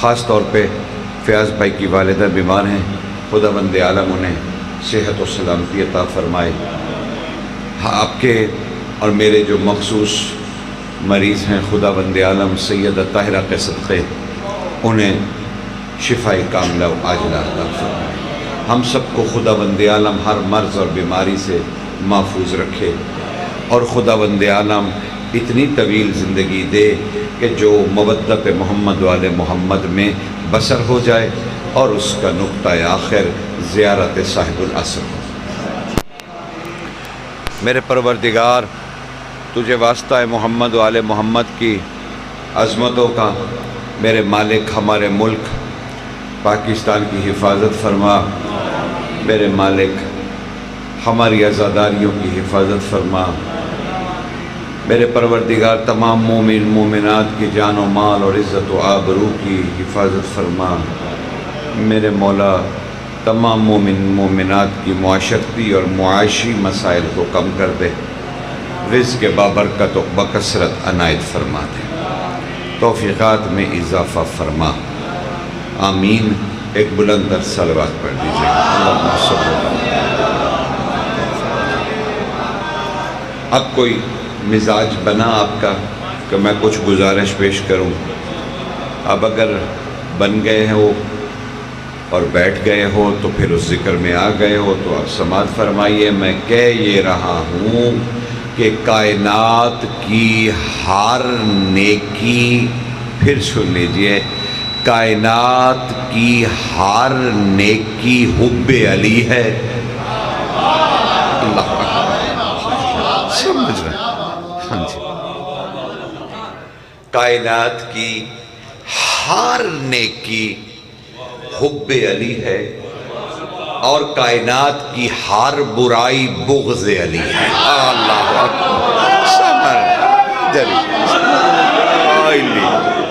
خاص طور پہ فیاض بھائی کی والدہ بیمار ہیں، خداوند عالم انہیں صحت و سلامتی عطا فرمائے۔ ہاں، آپ کے اور میرے جو مخصوص مریض ہیں، خداوند عالم سیدہ طاہرہ کے صدقے انہیں شفاء کاملہ و عاجلہ عطا فرمائے۔ ہم سب کو خداوند عالم ہر مرض اور بیماری سے محفوظ رکھے، اور خداوند عالم اتنی طویل زندگی دے کہ جو مودت محمد والے محمد میں بسر ہو جائے اور اس کا نقطہ آخر زیارت صاحب العصر ہو۔ میرے پروردگار، تجھے واسطہ ہے محمد والے محمد کی عظمتوں کا، میرے مالک ہمارے ملک پاکستان کی حفاظت فرما، میرے مالک ہماری عزاداریوں کی حفاظت فرما، میرے پروردگار تمام مومن مومنات کی جان و مال اور عزت و آبرو کی حفاظت فرما، میرے مولا تمام مومن مومنات کی معاشرتی اور معاشی مسائل کو کم کر دے، رزق بابرکت و بکثرت عنایت فرما دے، توفیقات میں اضافہ فرما، آمین۔ ایک بلند تر صلوات پڑھ دیجئے۔ اللہم صلی اللہ علیہ وسلم۔ اب کوئی مزاج بنا آپ کا کہ میں کچھ گزارش پیش کروں؟ اب اگر بن گئے ہو اور بیٹھ گئے ہو تو پھر اس ذکر میں آ گئے ہو تو آپ سماعت فرمائیے۔ میں کہہ یہ رہا ہوں کہ کائنات کی ہر نیکی، پھر سن لیجئے، کائنات کی ہر نیکی حب علی ہے۔ اللہ سمجھ رہے ہیں؟ ہاں جی، کائنات کی ہر نیکی حب علی ہے، اور کائنات کی ہر برائی بغض علی ہے۔ اللہ اکبر، سمجھ جلی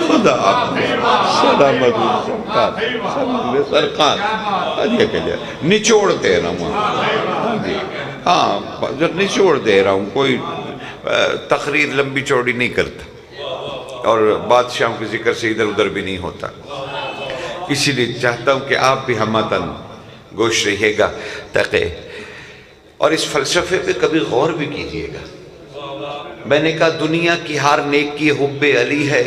خدا اپنے سلامت سرکار نچوڑ دے رہا ہوں، ہاں نچوڑ دے رہا ہوں، کوئی تقریر لمبی چوڑی نہیں کرتا، اور بادشاہوں کے ذکر سے ادھر ادھر بھی نہیں ہوتا، اسی لیے چاہتا ہوں کہ آپ بھی ہمتاً گوش رہیے گا، تاکہ اور اس فلسفے پہ کبھی غور بھی کیجئے گا۔ میں نے کہا دنیا کی ہر نیکی حب علی ہے،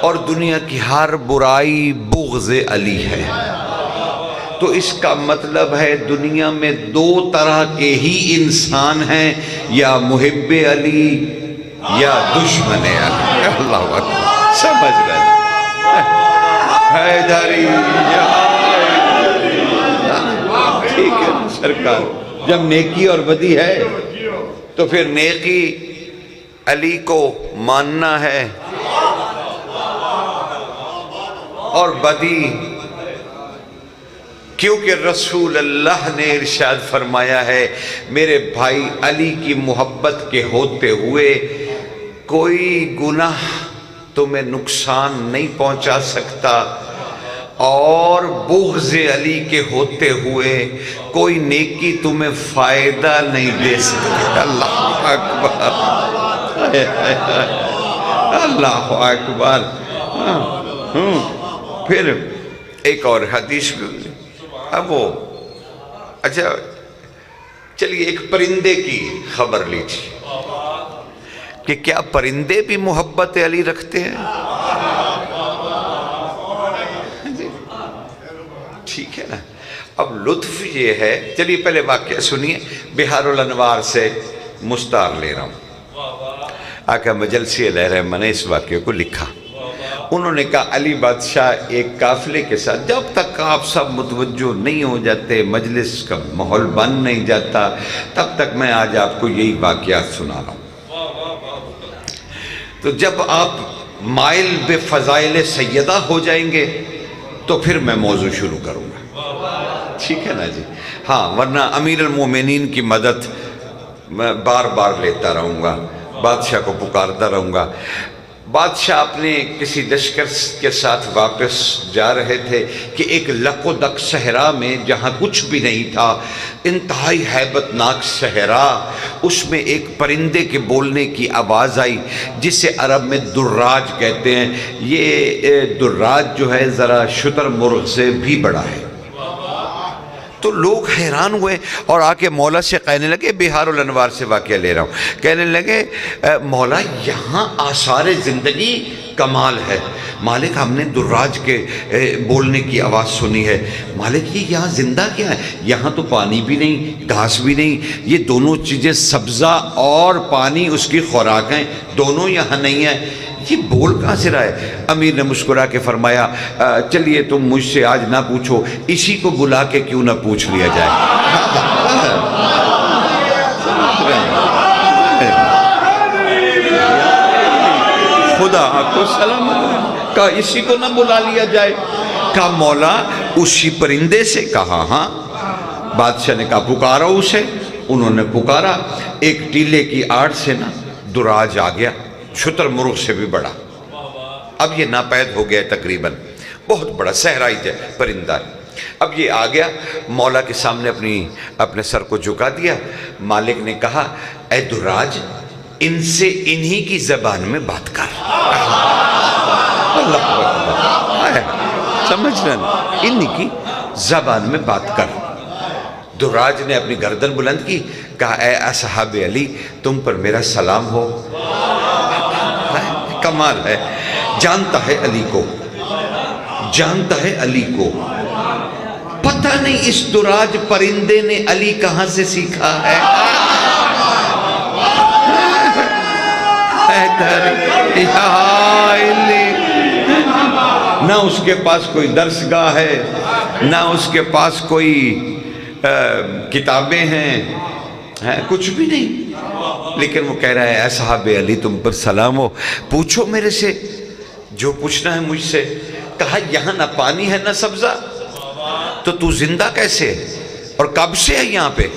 اور دنیا کی ہر برائی بغض علی ہے، تو اس کا مطلب ہے دنیا میں دو طرح کے ہی انسان ہیں، یا محب علی یا دشمن علی۔ اللہ اکبر، سمجھ رہے حیدری یا ٹھیک ہے سرکار، جب نیکی اور بدی ہے تو پھر نیکی علی کو ماننا ہے، اور بدی کیونکہ رسول اللہ نے ارشاد فرمایا ہے میرے بھائی علی کی محبت کے ہوتے ہوئے کوئی گناہ تمہیں نقصان نہیں پہنچا سکتا، اور بغض علی کے ہوتے ہوئے کوئی نیکی تمہیں فائدہ نہیں دے سکتی۔ اللہ اکبر، اللہ اکبر۔ پھر ایک اور حدیث بھی، اب وہ اچھا چلیے ایک پرندے کی خبر لیجیے کہ کیا پرندے بھی محبت علی رکھتے ہیں؟ ٹھیک ہے نا؟ اب لطف یہ ہے، چلیے پہلے واقعہ سنیے، بہار الانوار سے مستار لے رہا ہوں۔ آقا مجلسی علیہ الرحمہ نے اس واقعے کو لکھا، انہوں نے کہا علی بادشاہ ایک قافلے کے ساتھ، جب تک آپ سب متوجہ نہیں ہو جاتے، مجلس کا ماحول بن نہیں جاتا، تب تک میں آج آپ کو یہی واقعات سنا رہا ہوں۔ تو جب آپ مائل بے فضائل سیدہ ہو جائیں گے تو پھر میں موضوع شروع کروں گا، ٹھیک ہے نا جی؟ ہاں، ورنہ امیر المومنین کی مدد میں بار بار لیتا رہوں گا، بادشاہ کو پکارتا رہوں گا۔ بادشاہ اپنے کسی لشکر کے ساتھ واپس جا رہے تھے کہ ایک لق و دق صحرا میں جہاں کچھ بھی نہیں تھا، انتہائی ہیبت ناک صحرا، اس میں ایک پرندے کے بولنے کی آواز آئی جسے عرب میں دراج کہتے ہیں۔ یہ دراج جو ہے ذرا شتر مرغ سے بھی بڑا ہے۔ تو لوگ حیران ہوئے اور آ کے مولا سے کہنے لگے، بہار الانوار سے واقعہ لے رہا ہوں، کہنے لگے مولا یہاں آثار زندگی کمال ہے۔ مالک ہم نے دراج کے بولنے کی آواز سنی ہے۔ مالک یہ یہاں زندہ کیا ہے؟ یہاں تو پانی بھی نہیں، گھاس بھی نہیں، یہ دونوں چیزیں سبزہ اور پانی اس کی خوراک ہیں، دونوں یہاں نہیں ہیں، یہ بول کہاں سے رہا ہے؟ امیر نے مسکرا کے فرمایا چلیے تم مجھ سے آج نہ پوچھو، اسی کو بلا کے کیوں نہ پوچھ لیا جائے۔ خدا آپ کو سلامت، کہا اسی کو نہ بلا لیا جائے؟ کہا مولا اسی پرندے سے؟ کہا ہاں۔ بادشاہ نے کہا پکارو اسے۔ انہوں نے پکارا، ایک ٹیلے کی آڑ سے نا دراج آ گیا، شتر مرغ سے بھی بڑا۔ اب یہ ناپید ہو گیا تقریباً، بہت بڑا صحرائی پرندہ۔ اب یہ آ گیا، مولا کے سامنے اپنے سر کو جھکا دیا۔ مالک نے کہا اے دراج ان سے انہی کی زبان میں بات کر۔ اللہ اکبر، سمجھ رہے، انہی کی زبان میں بات کر۔ دراج نے اپنی گردن بلند کی، کہا اے اصحاب علی تم پر میرا سلام ہو۔ کمال ہے، جانتا ہے علی کو، جانتا ہے علی کو۔ پتہ نہیں اس دراج پرندے نے علی کہاں سے سیکھا ہے۔ نہ اس کے پاس کوئی درسگاہ ہے، نہ اس کے پاس کوئی کتابیں ہیں، کچھ بھی نہیں، لیکن وہ کہہ رہا ہے اصحاب علی تم پر سلام ہو، پوچھو میرے سے جو پوچھنا ہے مجھ سے۔ کہا یہاں نہ پانی ہے نہ سبزہ، تو زندہ کیسے اور کب سے ہے یہاں پہ؟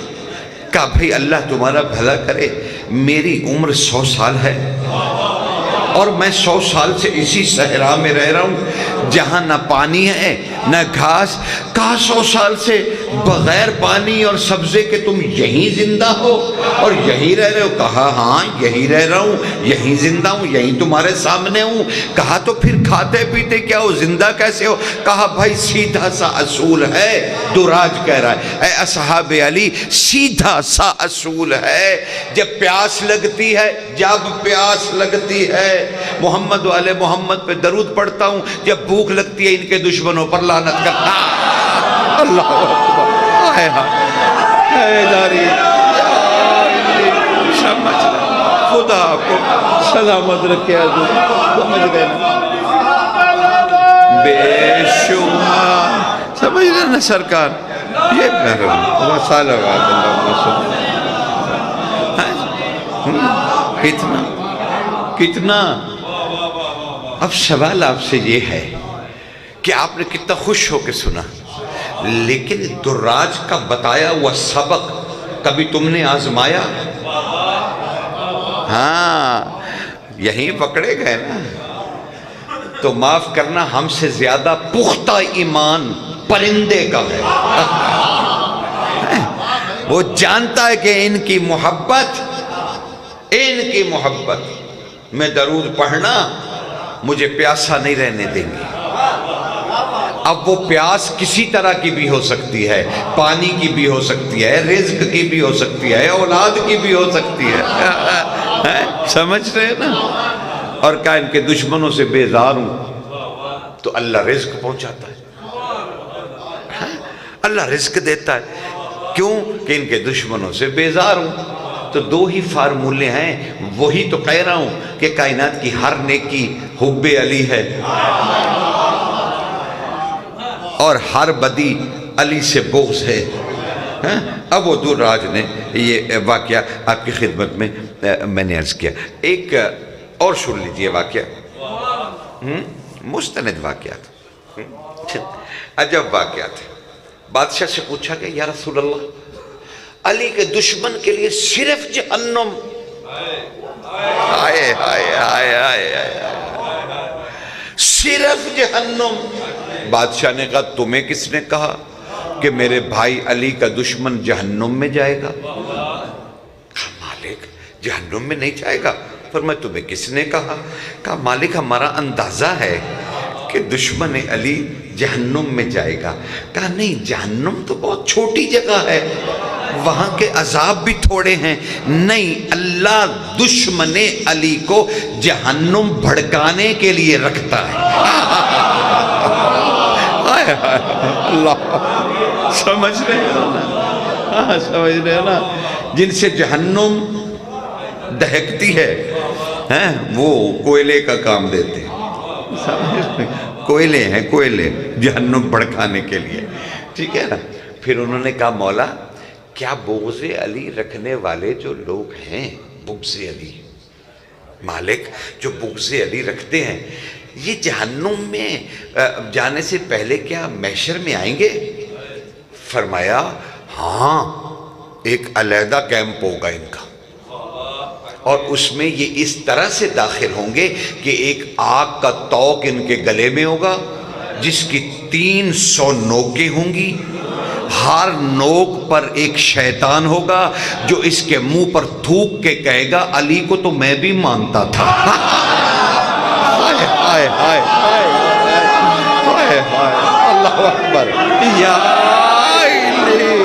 کہا بھئی اللہ تمہارا بھلا کرے، میری عمر 100 سال ہے اور میں 100 سال سے اسی صحرا میں رہ رہا ہوں جہاں نہ پانی ہے نہ گھاس۔ کہا 100 سال سے بغیر پانی اور سبزے کے تم یہیں زندہ ہو اور یہیں رہ رہے ہو؟ کہا ہاں یہیں رہ رہا ہوں، یہیں زندہ ہوں، یہیں تمہارے سامنے ہوں۔ کہا تو پھر کھاتے پیتے کیا ہو، زندہ کیسے ہو؟ کہا بھائی سیدھا سا اصول ہے، دراج کہہ رہا ہے اے اصحاب علی سیدھا سا اصول ہے، جب پیاس لگتی ہے، جب پیاس لگتی ہے محمد والے محمد پہ درود پڑھتا ہوں، جب بھوک لگتی ہے ان کے دشمنوں پر لعنت کرتا۔ اللہ اکبر، اے داری سمجھ رہا، خدا کو سلامت رکھے حضور، سمجھ گئے نا؟ بے شمار سمجھ رہے نا سرکار؟ یہ کتنا اب سوال آپ سے یہ ہے کہ آپ نے کتنا خوش ہو کے سنا، لیکن دراج کا بتایا ہوا سبق کبھی تم نے آزمایا؟ ہاں یہیں پکڑے گئے نا۔ تو معاف کرنا ہم سے زیادہ پختہ ایمان پرندے کا ہے۔ وہ جانتا ہے کہ ان کی محبت میں درود پڑھنا مجھے پیاسا نہیں رہنے دیں گے۔ اب وہ پیاس کسی طرح کی بھی ہو سکتی ہے، پانی کی بھی ہو سکتی ہے، رزق کی بھی ہو سکتی ہے، اولاد کی بھی ہو سکتی ہے، سمجھ رہے نا؟ اور کہا ان کے دشمنوں سے بیزار ہوں، تو اللہ رزق پہنچاتا ہے، اللہ رزق دیتا ہے، کیوں کہ ان کے دشمنوں سے بیزار ہوں۔ تو دو ہی فارمولے ہیں، وہی تو کہہ رہا ہوں کہ کائنات کی ہر نیکی حب علی ہے اور ہر بدی علی سے بغض ہے۔ اب وہ دراج نے یہ واقعہ آپ کی خدمت میں نے عرض کیا۔ ایک اور سن لیجئے واقعہ، مستند واقعات، عجب واقعات۔ بادشاہ سے پوچھا کہ یا رسول اللہ علی کے دشمن کے لیے صرف جہنم؟ آئے آئے آئے آئے آئے صرف جہنم۔ بادشاہ نے کہا تمہیں کس نے کہا کہ میرے بھائی علی کا دشمن جہنم میں جائے گا؟ کہا مالک جہنم میں نہیں جائے گا۔ فرمایا تمہیں کس نے کہا؟ کہا مالک ہمارا اندازہ ہے کہ دشمن علی جہنم میں جائے گا۔ کہا نہیں، جہنم تو بہت چھوٹی جگہ ہے، وہاں کے عذاب بھی تھوڑے ہیں۔ نہیں، اللہ دشمن علی کو جہنم بھڑکانے کے لیے رکھتا ہے۔ اللہ، سمجھ رہے ہو نا؟ سمجھ رہے ہو نا؟ جن سے جہنم دہکتی ہے وہ کوئلے کا کام دیتے ہیں، کوئلے ہیں، کوئلے جہنم بھڑکانے کے لیے، ٹھیک ہے نا؟ پھر انہوں نے کہا مولا کیا بغض علی رکھنے والے جو لوگ ہیں، بغض علی، مالک جو بغض علی رکھتے ہیں یہ جہنم میں جانے سے پہلے کیا محشر میں آئیں گے؟ فرمایا ہاں، ایک علیحدہ کیمپ ہوگا ان کا، اور اس میں یہ اس طرح سے داخل ہوں گے کہ ایک آگ کا توق ان کے گلے میں ہوگا جس کی 300 نوکیں ہوں گی، ہر نوک پر ایک شیطان ہوگا جو اس کے منہ پر تھوک کے کہے گا علی کو تو میں بھی مانتا تھا۔ ہائے ہائے ہائے ہائے، اللہ اکبر، یا علی،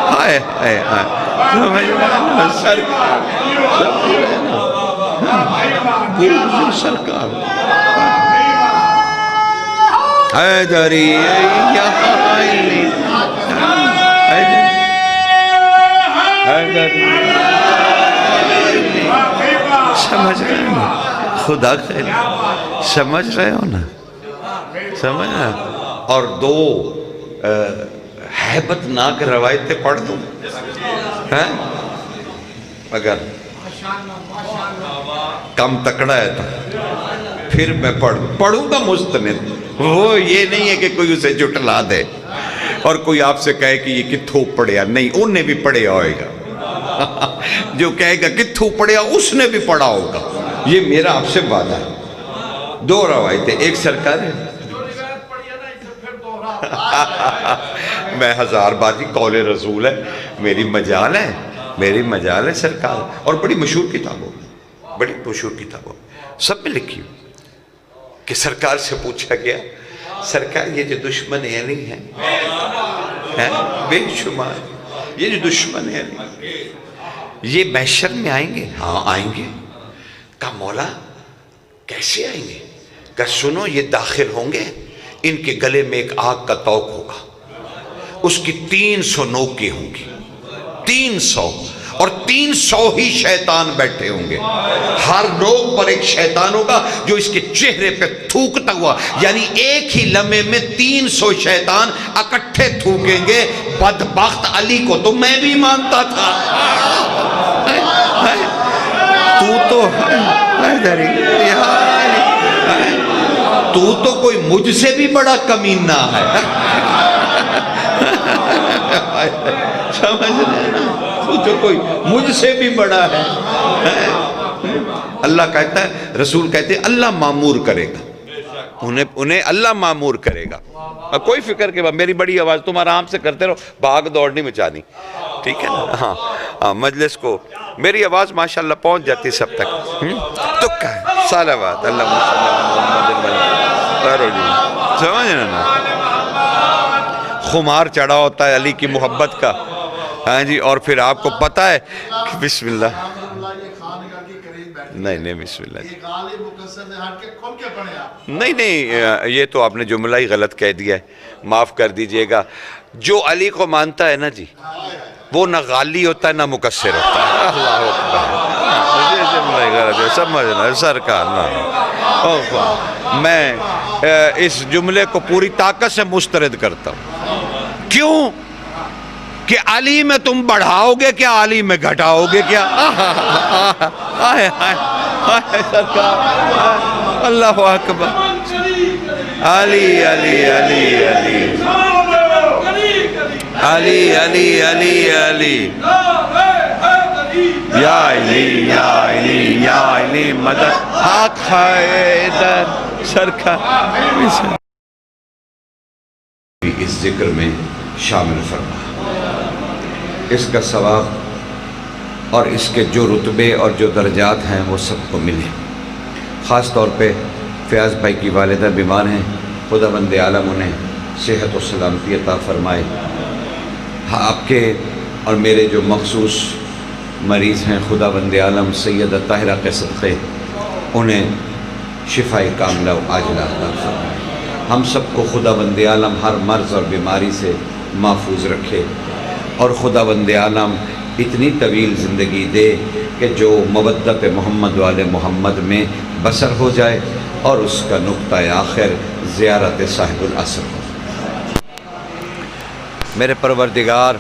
ہائے ہائے ہائے، سمجھ رہے نا سرکار، سرکار حیدری یا علی، سمجھ رہے ہو نا؟ خدا خیر، سمجھ رہے ہو نا؟ سمجھ رہے ہو؟ اور دو ہیبت ناک روایتیں پڑھ دوں اگر کم تکڑا ہے تو پھر میں پڑھوں گا مستند، وہ یہ نہیں ہے کہ کوئی اسے جھٹلا دے اور کوئی آپ سے کہے کہ یہ کتھوں پڑھیا، نہیں، انہیں بھی پڑھیا ہوئے گا، جو کہے گا کتھوں پڑھیا اس نے بھی پڑھا ہوگا، یہ میرا آپ سے وعدہ ہے۔ دو روایتیں، ایک سرکار ہے، میں ہزار بار قول رسول ہے، میری مجال ہے، میری مجال ہے سرکار، اور بڑی مشہور کتابوں، بڑی مشہور کتابوں سب میں لکھی کہ سرکار سے پوچھا گیا سرکار یہ جو دشمن علی ہیں بے شمار، یہ جو دشمن علی یہ محشر میں آئیں گے؟ ہاں آئیں گے۔ کہا مولا کیسے آئیں گے؟ کہا سنو یہ داخل ہوں گے، ان کے گلے میں ایک آگ کا توق ہوگا، اس کی 300 نوکیں ہوں گی، 300، اور 300 ہی شیطان بیٹھے ہوں گے، ہر نوک پر ایک شیطان ہوگا جو اس کے چہرے پہ تھوکتا ہوا، یعنی ایک ہی لمحے میں 300 شیطان اکٹھے تھوکیں گے۔ بدبخت علی کو تو میں بھی مانتا تھا، تو تو کوئی مجھ سے بھی بڑا کمینہ ہے، سمجھ رہے نا؟ جو کوئی مجھ سے بھی بڑا ہے۔ اللہ کہتا ہے، رسول کہتے ہیں اللہ معمور کرے گا، انہیں اللہ معمور کرے گا، کوئی فکر کے بعد میری بڑی آواز تم آرام سے کرتے رہو، بھاگ دوڑ نہیں مچانی، ٹھیک ہے نا؟ ہاں مجلس کو میری آواز ماشاءاللہ پہنچ جاتی سب تک، تو کہا صلوات اللہ سمجھ نا؟ خمار چڑھا ہوتا ہے علی کی محبت کا، ہاں جی، اور پھر آپ کو پتہ ہے کہ بسم اللہ، نہیں بسم اللہ، نہیں یہ تو آپ نے جملہ ہی غلط کہہ دیا ہے، معاف کر دیجئے گا۔ جو علی کو مانتا ہے نا جی، وہ نہ غالی ہوتا ہے نہ مقصر ہوتا ہے۔ اللہ اکبر، یہ جملہ ہی غلط ہے، سمجھنا سرکار نا۔ میں اس جملے کو پوری طاقت سے مسترد کرتا ہوں، کیوں کہ علی میں تم بڑھاؤ گے کیا، علی میں گھٹاؤ گے کیا؟ سرکار اللہ اکبر، علی علی علی علی علی علی علی علی یا علی یا علی یا علی مدد آقا حیدر سرکار اس ذکر میں شامل فرما، اس کا ثواب اور اس کے جو رتبے اور جو درجات ہیں وہ سب کو ملے۔ خاص طور پہ فیاض بھائی کی والدہ بیمار ہیں، خدا بند عالم انہیں صحت و سلامتی عطا فرمائے۔ آپ کے اور میرے جو مخصوص مریض ہیں، خدا بند عالم سیدہ طاہرہ کے صدقے انہیں شفائے کاملہ و عاجلہ عطا فرمائے۔ ہم سب کو خدا بند عالم ہر مرض اور بیماری سے محفوظ رکھے، اور خدا بند عالم اتنی طویل زندگی دے کہ جو مودت محمد والے محمد میں بسر ہو جائے اور اس کا نقطہ آخر زیارت صاحب العصر ہو۔ میرے پروردگار،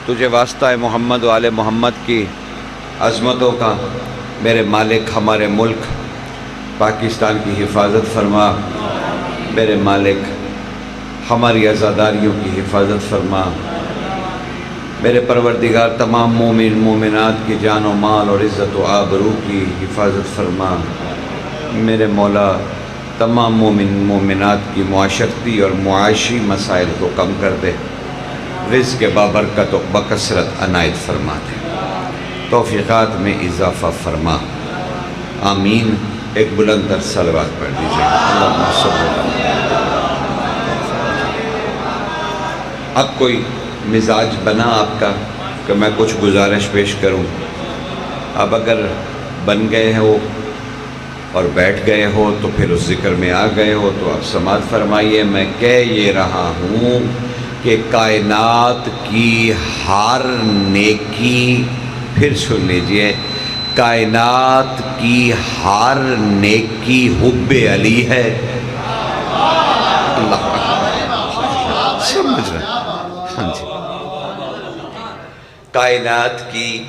تجھے واسطہ محمد والے محمد کی عظمتوں کا میرے مالک ہمارے ملک پاکستان کی حفاظت فرما، میرے مالک ہماری عزاداریوں کی حفاظت فرما، میرے پروردگار تمام مومن مومنات کی جان و مال اور عزت و آبرو کی حفاظت فرما، میرے مولا تمام مومن مومنات کی معاشرتی اور معاشی مسائل کو کم کر دے، رزق بابرکت و بکثرت عنایت فرما دے، توفیقات میں اضافہ فرما، آمین۔ ایک بلند تر صلوات پڑھ دیجیے۔ اللہم صلی اللہ۔ اب کوئی مزاج بنا آپ کا کہ میں کچھ گزارش پیش کروں؟ اب اگر بن گئے ہو اور بیٹھ گئے ہو تو پھر اس ذکر میں آ گئے ہو تو آپ سماعت فرمائیے۔ میں کہہ یہ رہا ہوں کہ کائنات کی ہر نیکی، پھر سن لیجئے، کائنات کی ہر نیکی حب علی ہے۔ اللہ سمجھ رہے ہیں؟ ہاں جی، کائنات کی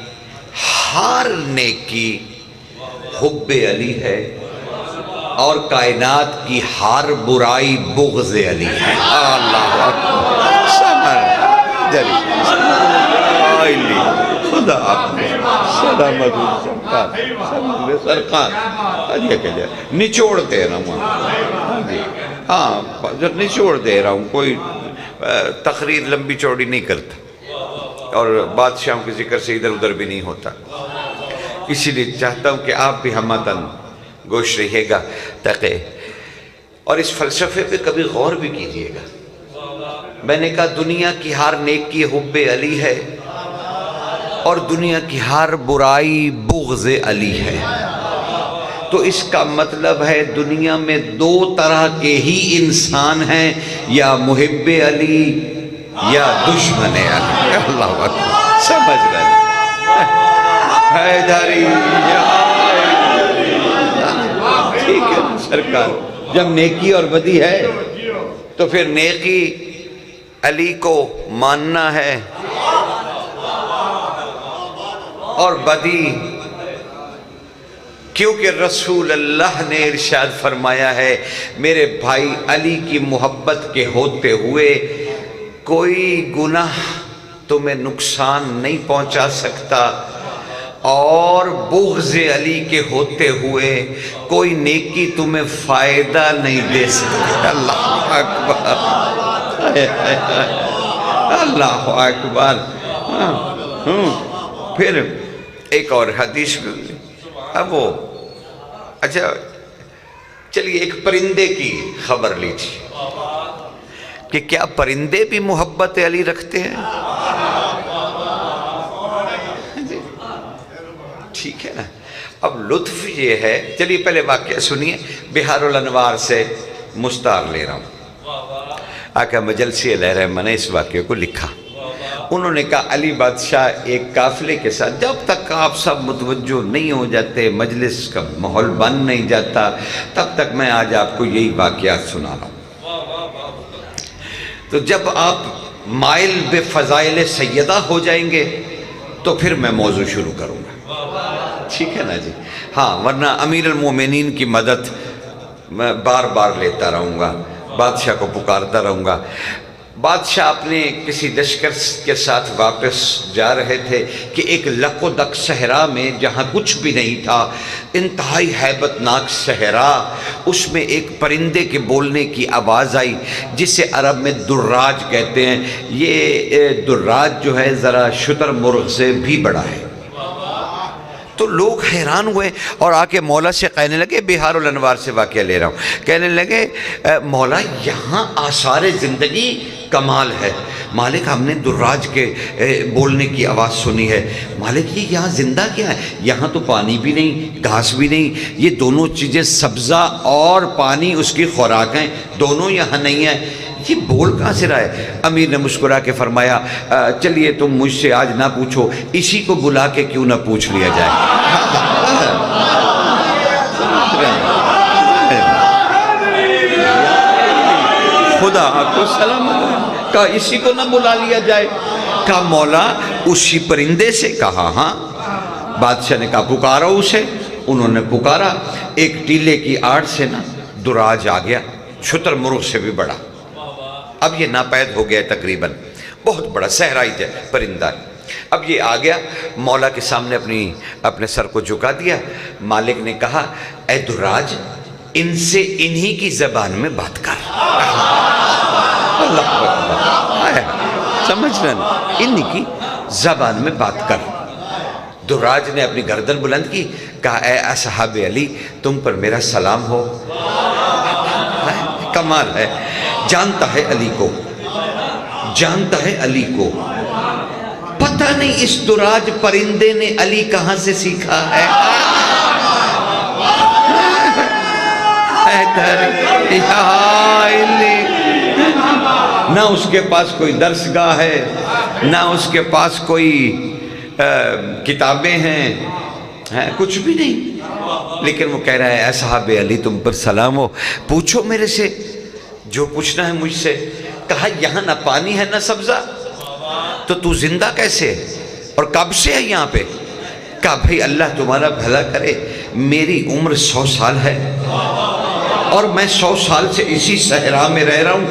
ہر نیکی حب علی ہے، اور کائنات کی ہر برائی بغض علی ہے۔ اللہ اکبر، سمجھ جلی خدا آپ نے سلامت سرکار سرکار یہ کہ جائے نچوڑ دے رہا ہوں۔ ہاں نچوڑ دے رہا ہوں، کوئی تقریر لمبی چوڑی نہیں کرتا، اور بادشاہوں کے ذکر سے ادھر ادھر بھی نہیں ہوتا، اسی لیے چاہتا ہوں کہ آپ بھی ہمتاً گوش رہیے گا، تاکہ اور اس فلسفے پہ کبھی غور بھی کیجیے گا۔ میں نے کہا دنیا کی ہر نیکی حب علی ہے، اور دنیا کی ہر برائی بغض علی ہے، تو اس کا مطلب ہے دنیا میں دو طرح کے ہی انسان ہیں، یا محب علی یا دشمن علی۔ اللہ اکبر، سمجھ رہے ہیں؟ حیدری ٹھیک ہے سرکار، جب نیکی اور بدی ہے تو پھر نیکی علی کو ماننا ہے، اور بدی کیونکہ رسول اللہ نے ارشاد فرمایا ہے میرے بھائی علی کی محبت کے ہوتے ہوئے کوئی گناہ تمہیں نقصان نہیں پہنچا سکتا، اور بغض علی کے ہوتے ہوئے کوئی نیکی تمہیں فائدہ نہیں دے سکتی۔ اللہ اکبر، اللہ اکبر۔ پھر ایک اور حدیث میں اب وہ اچھا چلیے ایک پرندے کی خبر لیجیے کہ کیا پرندے بھی محبت علی رکھتے ہیں؟ ٹھیک ہے نا؟ اب لطف یہ ہے، چلیے پہلے واقعہ سنیے، بہار الانوار سے مستار لے رہا ہوں۔ آقا مجلسی علیہ الرحمہ نے اس واقعے کو لکھا، انہوں نے کہا علی بادشاہ ایک قافلے کے ساتھ، جب تک آپ سب متوجہ نہیں ہو جاتے، مجلس کا ماحول بن نہیں جاتا، تب تک میں آج آپ کو یہی واقعات سنا رہا ہوں۔ تو جب آپ مائل بے فضائل سیدہ ہو جائیں گے تو پھر میں موضوع شروع کروں گا، ٹھیک ہے نا جی؟ ہاں، ورنہ امیر المومنین کی مدد میں بار بار لیتا رہوں گا، بادشاہ کو پکارتا رہوں گا۔ بادشاہ اپنے کسی لشکر کے ساتھ واپس جا رہے تھے کہ ایک لق و دق صحرا میں جہاں کچھ بھی نہیں تھا، انتہائی ہیبت ناک صحرا، اس میں ایک پرندے کے بولنے کی آواز آئی جسے عرب میں دراج کہتے ہیں۔ یہ دراج جو ہے ذرا شتر مرغ سے بھی بڑا ہے۔ تو لوگ حیران ہوئے اور آ کے مولا سے کہنے لگے، بہار الانوار سے واقعہ لے رہا ہوں، کہنے لگے مولا یہاں آثار زندگی کمال ہے۔ مالک ہم نے دراج کے بولنے کی آواز سنی ہے۔ مالک یہ یہاں زندہ کیا ہے؟ یہاں تو پانی بھی نہیں، گھاس بھی نہیں، یہ دونوں چیزیں سبزہ اور پانی اس کی خوراک ہیں، دونوں یہاں نہیں ہیں، یہ بول کہاں سے رہا ہے؟ امیر نے مسکرا کے فرمایا چلیے تم مجھ سے آج نہ پوچھو، اسی کو بلا کے کیوں نہ پوچھ لیا جائے۔ خدا کو سلامت، کہا اسی کو نہ بلا لیا جائے؟ کہا مولا اسی پرندے سے؟ کہا ہاں۔ بادشاہ نے کہا پکارو اسے۔ انہوں نے پکارا، ایک ٹیلے کی آڑ سے نا دراج آ گیا، شتر مرغ سے بھی بڑا۔ اب یہ ناپید ہو گیا تقریباً، بہت بڑا صحرائی پرندہ ہے۔ اب یہ آ گیا، مولا کے سامنے اپنے سر کو جھکا دیا۔ مالک نے کہا اے دراج ان سے انہی کی زبان میں بات کر۔ اللہ اکبر، سمجھ رہے نا، انہی کی زبان میں بات کر۔ دراج نے اپنی گردن بلند کی، کہا اے اصحاب علی تم پر میرا سلام ہو۔ کمال ہے، جانتا ہے علی کو، جانتا ہے علی کو۔ پتہ نہیں اس دراج پرندے نے علی کہاں سے سیکھا ہے۔ نہ اس کے پاس کوئی درسگاہ ہے، نہ اس کے پاس کوئی کتابیں ہیں، کچھ بھی نہیں، لیکن وہ کہہ رہا ہے اصحاب علی تم پر سلام ہو، پوچھو میرے سے جو پوچھنا ہے مجھ سے۔ کہا یہاں نہ پانی ہے نہ سبزہ، تو تو زندہ کیسے ہے اور کب سے ہے یہاں پہ؟ کہا بھئی اللہ تمہارا بھلا کرے، میری عمر 100 سال ہے اور میں 100 سال سے اسی صحرا میں رہ رہا ہوں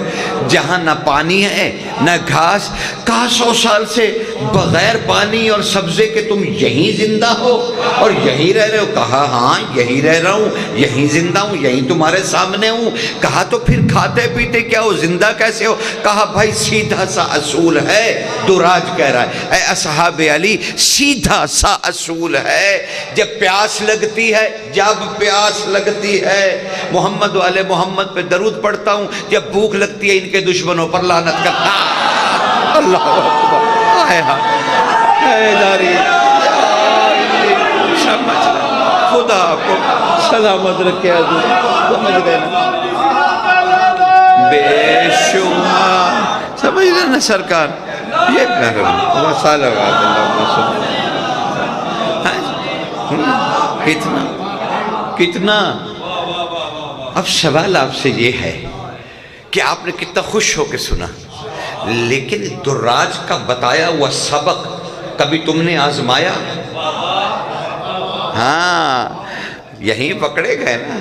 جہاں نہ پانی ہے نہ گھاس۔ کہا 100 سال سے بغیر پانی اور سبزے کے تم یہیں زندہ ہو اور یہیں رہ رہے ہو؟ کہا ہاں یہیں رہ رہا ہوں، یہیں زندہ ہوں، یہیں تمہارے سامنے ہوں۔ کہا تو پھر کھاتے پیتے کیا ہو، زندہ کیسے ہو؟ کہا بھائی سیدھا سا اصول ہے، دراج کہہ رہا ہے اے اصحاب علی سیدھا سا اصول ہے، جب پیاس لگتی ہے، جب پیاس لگتی ہے محمد والے محمد پہ درود پڑھتا ہوں، جب بھوک لگتی ہے ان کے دشمنوں پر لعنت کرتا۔ اللہ اکبر، آئے ہائے داری، سمجھ خدا کو سلامت رکھے حضور، سمجھ گئے نا؟ بے شمار، سمجھ گئے نا سرکار؟ یہ کتنا اب سوال آپ سے یہ ہے کہ آپ نے کتنا خوش ہو کے سنا، لیکن دراج کا بتایا ہوا سبق کبھی تم نے آزمایا؟ ہاں یہیں پکڑے گئے نا۔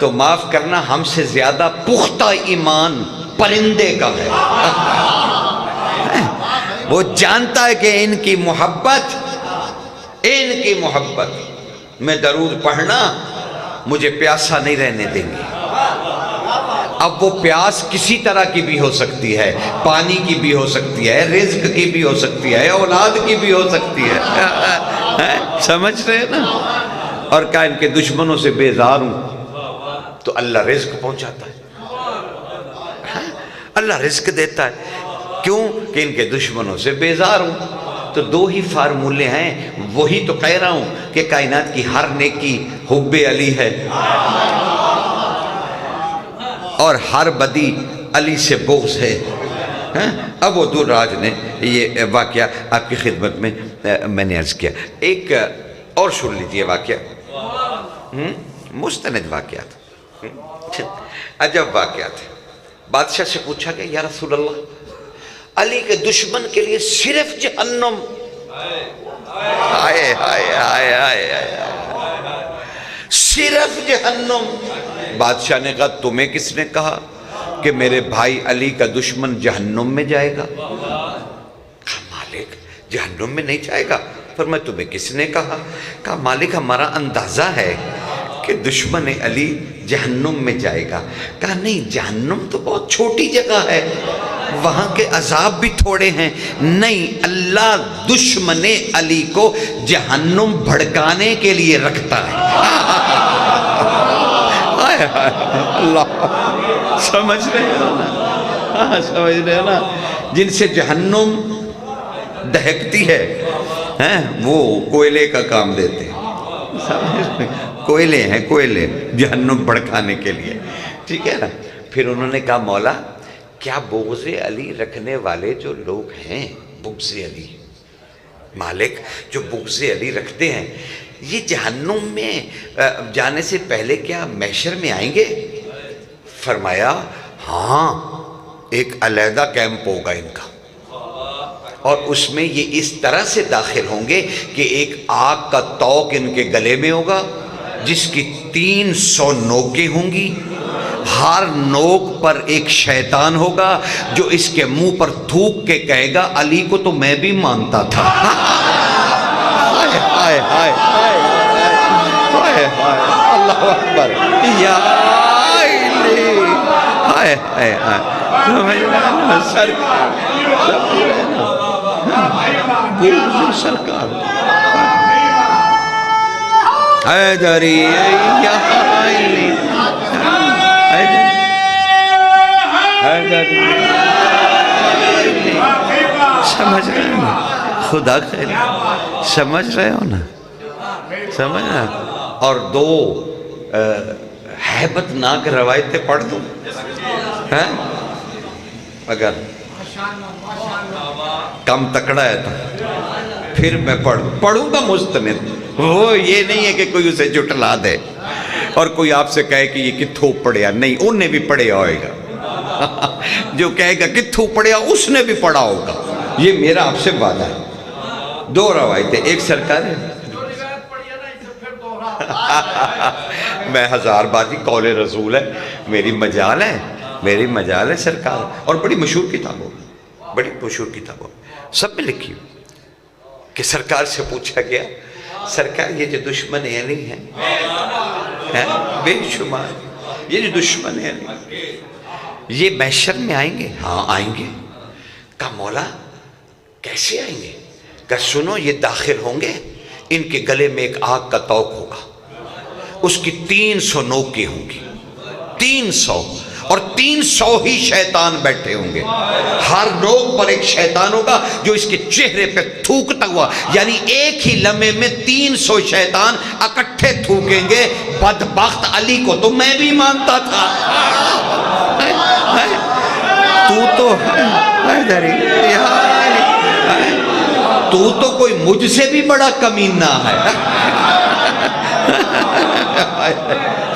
تو معاف کرنا ہم سے زیادہ پختہ ایمان پرندے کا ہے۔ وہ جانتا ہے کہ ان کی محبت میں درود پڑھنا مجھے پیاسا نہیں رہنے دیں گے۔ اب وہ پیاس کسی طرح کی بھی ہو سکتی ہے، پانی کی بھی ہو سکتی ہے، رزق کی بھی ہو سکتی ہے، اولاد کی بھی ہو سکتی ہے، سمجھ رہے ہیں نا؟ اور کہا ان کے دشمنوں سے بیزار ہوں تو اللہ رزق پہنچاتا ہے، اللہ رزق دیتا ہے، کیوں کہ ان کے دشمنوں سے بیزار ہوں۔ تو دو ہی فارمولے ہیں، وہی تو کہہ رہا ہوں کہ کائنات کی ہر نیکی حب علی ہے اور ہر بدی علی سے بغض ہے۔ اب وہ دراج نے یہ واقعہ آپ کی خدمت میں نے عرض کیا۔ ایک اور سن لیجئے واقعہ، مستند واقعات، عجب واقعات۔ بادشاہ سے پوچھا کہ یا رسول اللہ علی کے دشمن کے لیے صرف جہنم؟ آئے آئے آئے آئے صرف جہنم؟ بادشاہ نے کہا تمہیں کس نے کہا؟ کہ میرے بھائی علی کا دشمن جہنم میں جائے گا؟ کہا مالک جہنم میں نہیں جائے گا۔ فرمایا تمہیں کس نے کہا؟ کہا مالک ہمارا اندازہ ہے کہ دشمن علی جہنم میں جائے گا۔ کہا نہیں، جہنم تو بہت چھوٹی جگہ ہے، وہاں کے عذاب بھی تھوڑے ہیں۔ نہیں، اللہ دشمن علی کو جہنم بھڑکانے کے لیے رکھتا ہے۔ اللہ، سمجھ رہے ہو نا؟ سمجھ رہے ہو نا؟ جن سے جہنم دہکتی ہے وہ کوئلے کا کام دیتے ہیں، کوئلے ہیں، کوئلے جہنم بھڑکانے کے لیے، ٹھیک ہے نا؟ پھر انہوں نے کہا مولا کیا بغض علی رکھنے والے جو لوگ ہیں، بغض علی، مالک جو بغض علی رکھتے ہیں، یہ جہنم میں جانے سے پہلے کیا محشر میں آئیں گے؟ فرمایا ہاں، ایک علیحدہ کیمپ ہوگا ان کا، اور اس میں یہ اس طرح سے داخل ہوں گے کہ ایک آگ کا توق ان کے گلے میں ہوگا جس کی 300 نوکیں ہوں گی، ہر نوک پر ایک شیطان ہوگا جو اس کے منہ پر تھوک کے کہے گا علی کو تو میں بھی مانتا تھا۔ ہائے ہائے ہائے ہائے ہائے، اللہ اکبر، یا علی، ہائے ہائے ہائے، سمجھ رہے نا سرکار، سرکار حیدری یا علی، سمجھ رہے ہو نا؟ خدا خیر، سمجھ رہے ہو نا؟ سمجھ رہے؟ اور دو ہیبت ناک روایتیں پڑھ دوں، اگر کم تکڑا ہے تو پھر میں پڑھوں گا مستند، وہ یہ نہیں ہے کہ کوئی اسے جھٹلا دے اور کوئی آپ سے کہے کہ یہ کتھوں پڑھیا، نہیں، انہیں بھی پڑھیا ہوئے گا، جو کہے گا کتھوں پڑھیا اس نے بھی پڑھا ہوگا، یہ میرا آپ سے وعدہ ہے۔ دو روایتیں، ایک سرکار ہے، میں ہزار بازی قول رسول ہے، میری مجال ہے، میری مجال ہے سرکار، اور بڑی مشہور کتابوں، بڑی مشہور کتابوں سب میں لکھی کہ سرکار سے پوچھا گیا سرکار یہ جو دشمن علی ہیں بے شمار، یہ جو دشمن علی یہ محشر میں آئیں گے؟ ہاں آئیں گے۔ کہا مولا کیسے آئیں گے؟ کہا سنو یہ داخل ہوں گے، ان کے گلے میں ایک آگ کا توق ہوگا، اس کی 300 نوکیں ہوں گی، 300، اور 300 ہی شیطان بیٹھے ہوں گے، ہر نوک پر ایک شیطان ہوگا جو اس کے چہرے پہ تھوکتا ہوا، یعنی ایک ہی لمحے میں 300 شیطان اکٹھے تھوکیں گے، بدبخت علی کو تو میں بھی مانتا تھا۔ تو تو کوئی مجھ سے بھی بڑا کمینہ ہے،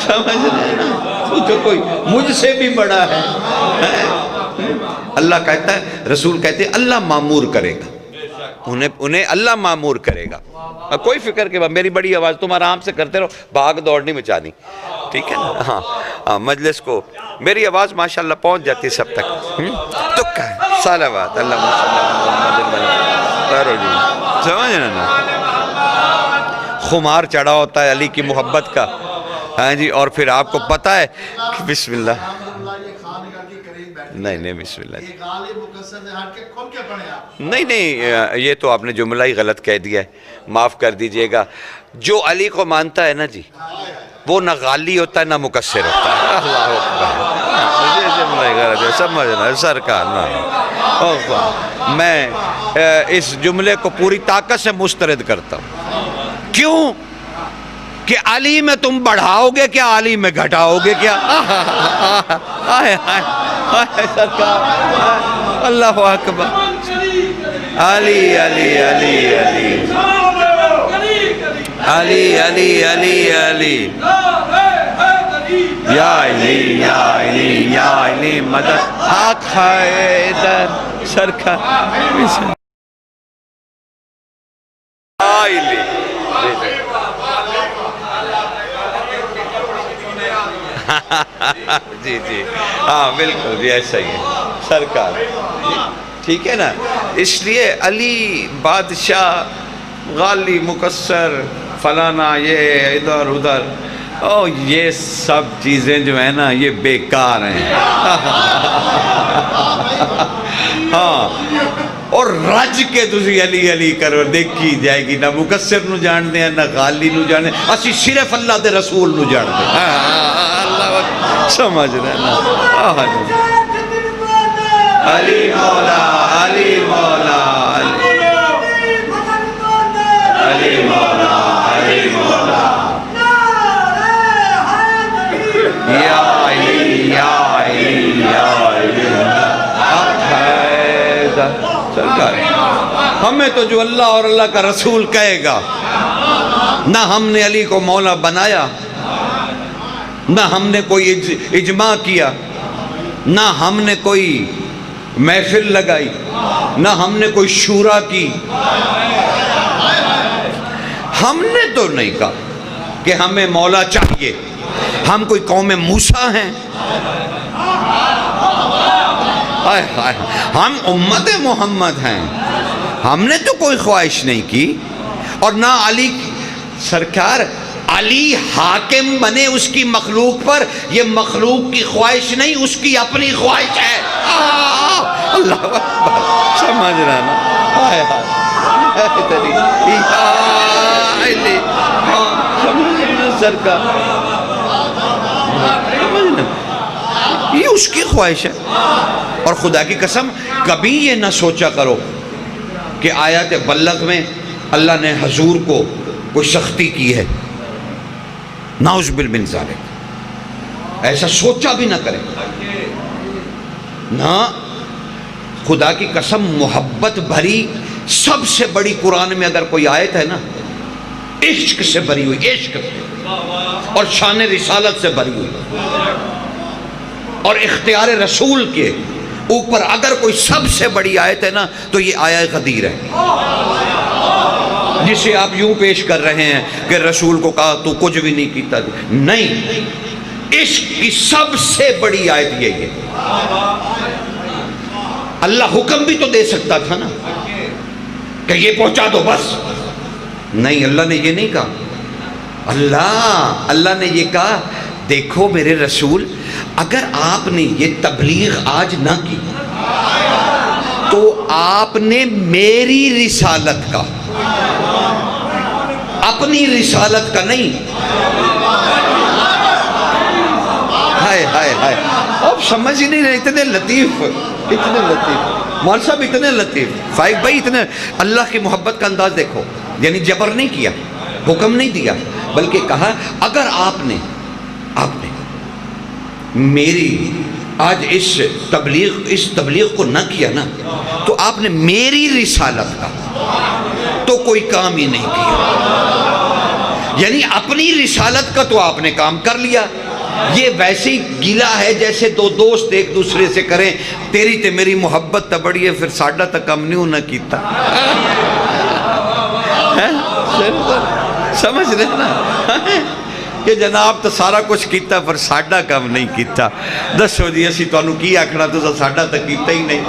سمجھ رہے نا؟ تو جو کوئی مجھ سے بھی بڑا ہے۔ اللہ کہتا ہے، رسول کہتے ہیں اللہ معمور کرے گا، انہیں اللہ معمور کرے گا، کوئی فکر کے بعد میری بڑی آواز تم آرام سے کرتے رہو، بھاگ دوڑ نہیں مچانی، ٹھیک ہے نا؟ ہاں مجلس کو میری آواز ماشاءاللہ پہنچ جاتی سب تک، تو کہا صلوات اللہ سمجھ نا؟ خمار چڑھا ہوتا ہے علی کی محبت کا، ہاں جی، اور پھر آپ کو پتہ ہے کہ بسم اللہ، نہیں بسم اللہ، نہیں یہ تو آپ نے جملہ ہی غلط کہہ دیا ہے، معاف کر دیجئے گا۔ جو علی کو مانتا ہے نا جی، وہ نہ غالی ہوتا ہے نہ مقصر ہوتا ہے۔ اللہ اکبر، یہ جملہ غلط ہے، سمجھنا سرکار نا، میں اس جملے کو پوری طاقت سے مسترد کرتا ہوں۔ کیوں کہ علی میں تم بڑھاؤ گے کیا، علی میں گھٹاؤ گے کیا؟ سرکار اللہ اکبر، علی علی علی علی علی علی علی علی، یا علی یا علی یا علی مدد حق حیدر سرکار علی جی جی ہاں بالکل جی ایسا ہی ہے سرکار، ٹھیک ہے نا. اس لیے علی بادشاہ غالی مکسر فلانا یہ ادھر ادھر، او یہ سب چیزیں جو ہیں نا یہ بیکار ہیں. ہاں اور رج کے تسی علی علی کرو دیکھی جائے گی، نہ مکسر نو جان دیں نہ غالی نو جان دیں، اسی صرف اللہ دے رسول نو جان دیں. اللہ سمجھ رہے نا. علی مولا علی مولا علی مولا علی مولا یا علی یا علی یا علی. سرکار ہمیں تو جو اللہ اور اللہ کا رسول کہے گا، نہ ہم نے علی کو مولا بنایا، نہ ہم نے کوئی اجماع کیا، نہ ہم نے کوئی محفل لگائی، نہ ہم نے کوئی شورا کی. ہم نے تو نہیں کہا کہ ہمیں مولا چاہیے. ہم کوئی قوم موسیٰ ہیں؟ ہم امت محمد ہیں. ہم نے تو کوئی خواہش نہیں کی. اور نہ علی سرکار علی حاکم بنے اس کی مخلوق پر، یہ مخلوق کی خواہش نہیں، اس کی اپنی خواہش ہے. اللہ اکبر سمجھ رہا نا. سرکار یہ اس کی خواہش ہے. اور خدا کی قسم کبھی یہ نہ سوچا کرو کہ آیات بلغ میں اللہ نے حضور کو کوئی سختی کی ہے. نعوذ باللہ من ذالک، ایسا سوچا بھی نہ کرے. نہ خدا کی قسم محبت بھری سب سے بڑی قرآن میں اگر کوئی آیت ہے نا، عشق سے بھری ہوئی، عشق سے، اور شان رسالت سے بھری ہوئی، اور اختیار رسول کے اوپر اگر کوئی سب سے بڑی آیت ہے نا تو یہ آیت غدیر ہے، جسے آپ یوں پیش کر رہے ہیں کہ رسول کو کہا تو کچھ بھی نہیں کیتا. نہیں، عشق کی سب سے بڑی آیت یہی ہے. اللہ حکم بھی تو دے سکتا تھا نا کہ یہ پہنچا دو بس. نہیں، اللہ نے یہ نہیں کہا. اللہ نے یہ کہا دیکھو میرے رسول، اگر آپ نے یہ تبلیغ آج نہ کی تو آپ نے میری رسالت کا، اپنی رسالت کا نہیں. ہائے ہائے ہائے، اب سمجھ ہی نہیں رہے. اتنے لطیف، اتنے لطیف مول صاحب، اتنے لطیف فائق بھائی، اتنے اللہ کی محبت کا انداز دیکھو. یعنی جبر نہیں کیا، حکم نہیں دیا، بلکہ کہا اگر آپ نے میری آج اس تبلیغ کو نہ کیا نا تو آپ نے میری رسالت کا تو کوئی کام ہی نہیں کیا. یعنی اپنی رسالت کا تو آپ نے کام کر لیا. یہ ویسے ہی گیلا ہے جیسے دو دوست ایک دوسرے سے کریں تیری تے میری محبت تا بڑی ہے پھر ساڈا تا کم نہیں نہ کیتا. سمجھ رہے نا کہ جناب تو سارا کچھ کیتا پر ساڈا کم نہیں کیتا. دسو جی اسی تو انہوں کی آکھنا تو ساڈا تا کیتا ہی نہیں.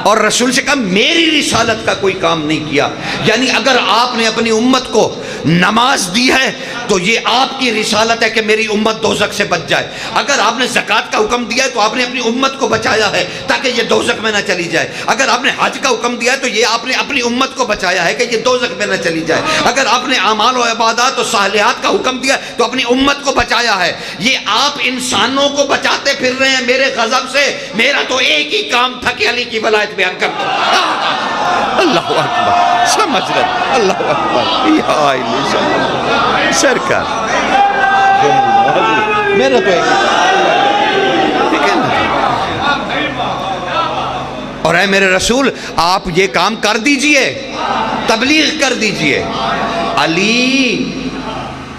اور رسول سے کہا میری رسالت کا کوئی کام نہیں کیا. یعنی اگر آپ نے اپنی امت کو نماز دی ہے تو یہ آپ کی رسالت ہے کہ میری امت دوزخ سے بچ جائے. اگر آپ نے زکوٰۃ کا حکم دیا ہے تو آپ نے اپنی امت کو بچایا ہے تاکہ یہ دوزخ میں نہ چلی جائے. اگر آپ نے حج کا حکم دیا ہے تو یہ آپ نے اپنی امت کو بچایا ہے کہ یہ دوزخ میں نہ چلی جائے. اگر آپ نے اعمال و عبادات و صالحات کا حکم دیا تو اپنی امت کو بچایا ہے. یہ آپ انسانوں کو بچاتے پھر رہے ہیں میرے غضب سے. میرا تو ایک ہی کام تھا کہ علی کی ولایت بیان کر دو. اللہ اکبر سمجھ رہے. اللہ اکبر یا علی سرکار میرا تو ٹھیک ہے نا. اور اے میرے رسول آپ یہ کام کر دیجئے، تبلیغ کر دیجئے. علی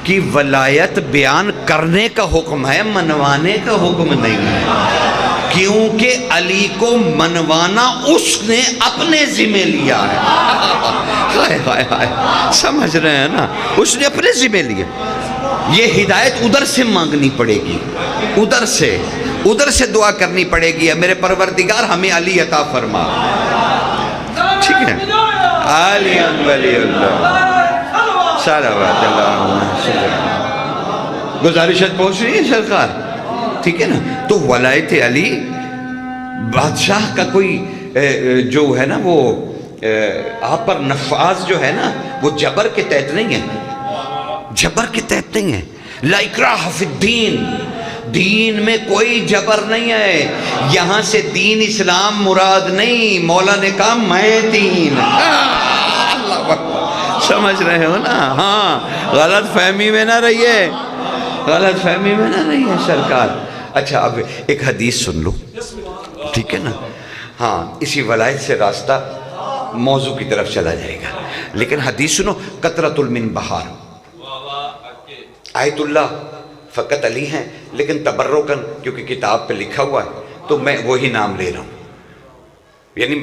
کی ولایت بیان کرنے کا حکم ہے، منوانے کا حکم نہیں ہے. کیونکہ علی کو منوانا اس نے اپنے ذمہ لیا ہے. ہائے ہائے ہائے سمجھ رہے ہیں نا، اس نے اپنے ذمہ لیا. یہ ہدایت ادھر سے مانگنی پڑے گی، ادھر سے دعا کرنی پڑے گی، میرے پروردگار ہمیں علی عطا فرما۔ ٹھیک ہے، علی ولی اللہ صلوات اللہ۔ گزارشت پہنچ رہی ہے سرکار، ٹھیک ہے نا؟ تو ولایت علی بادشاہ کا کوئی جو ہے نا وہ آپ پر نفاذ جو ہے نا وہ جبر کے تحت نہیں ہے، جبر کے تحت نہیں ہے۔ لا اکراہ فی الدین، دین میں کوئی جبر نہیں ہے، یہاں سے دین اسلام مراد نہیں، مولا نے کہا میں دین۔ اللہ اکبر، سمجھ رہے ہو نا؟ ہاں، غلط فہمی میں نہ رہیے، غلط فہمی میں نہ رہیے سرکار۔ اچھا اب ایک حدیث سن لو، ٹھیک ہے نا؟ ہاں، اسی ولایت سے راستہ موضوع کی طرف چلا جائے گا، لیکن حدیث سنو۔ قطرۃ من بحار، آیت اللہ فقط علی ہیں، لیکن تبرکاً کیونکہ کتاب پہ لکھا ہوا ہے تو میں وہی نام لے رہا ہوں۔ یعنی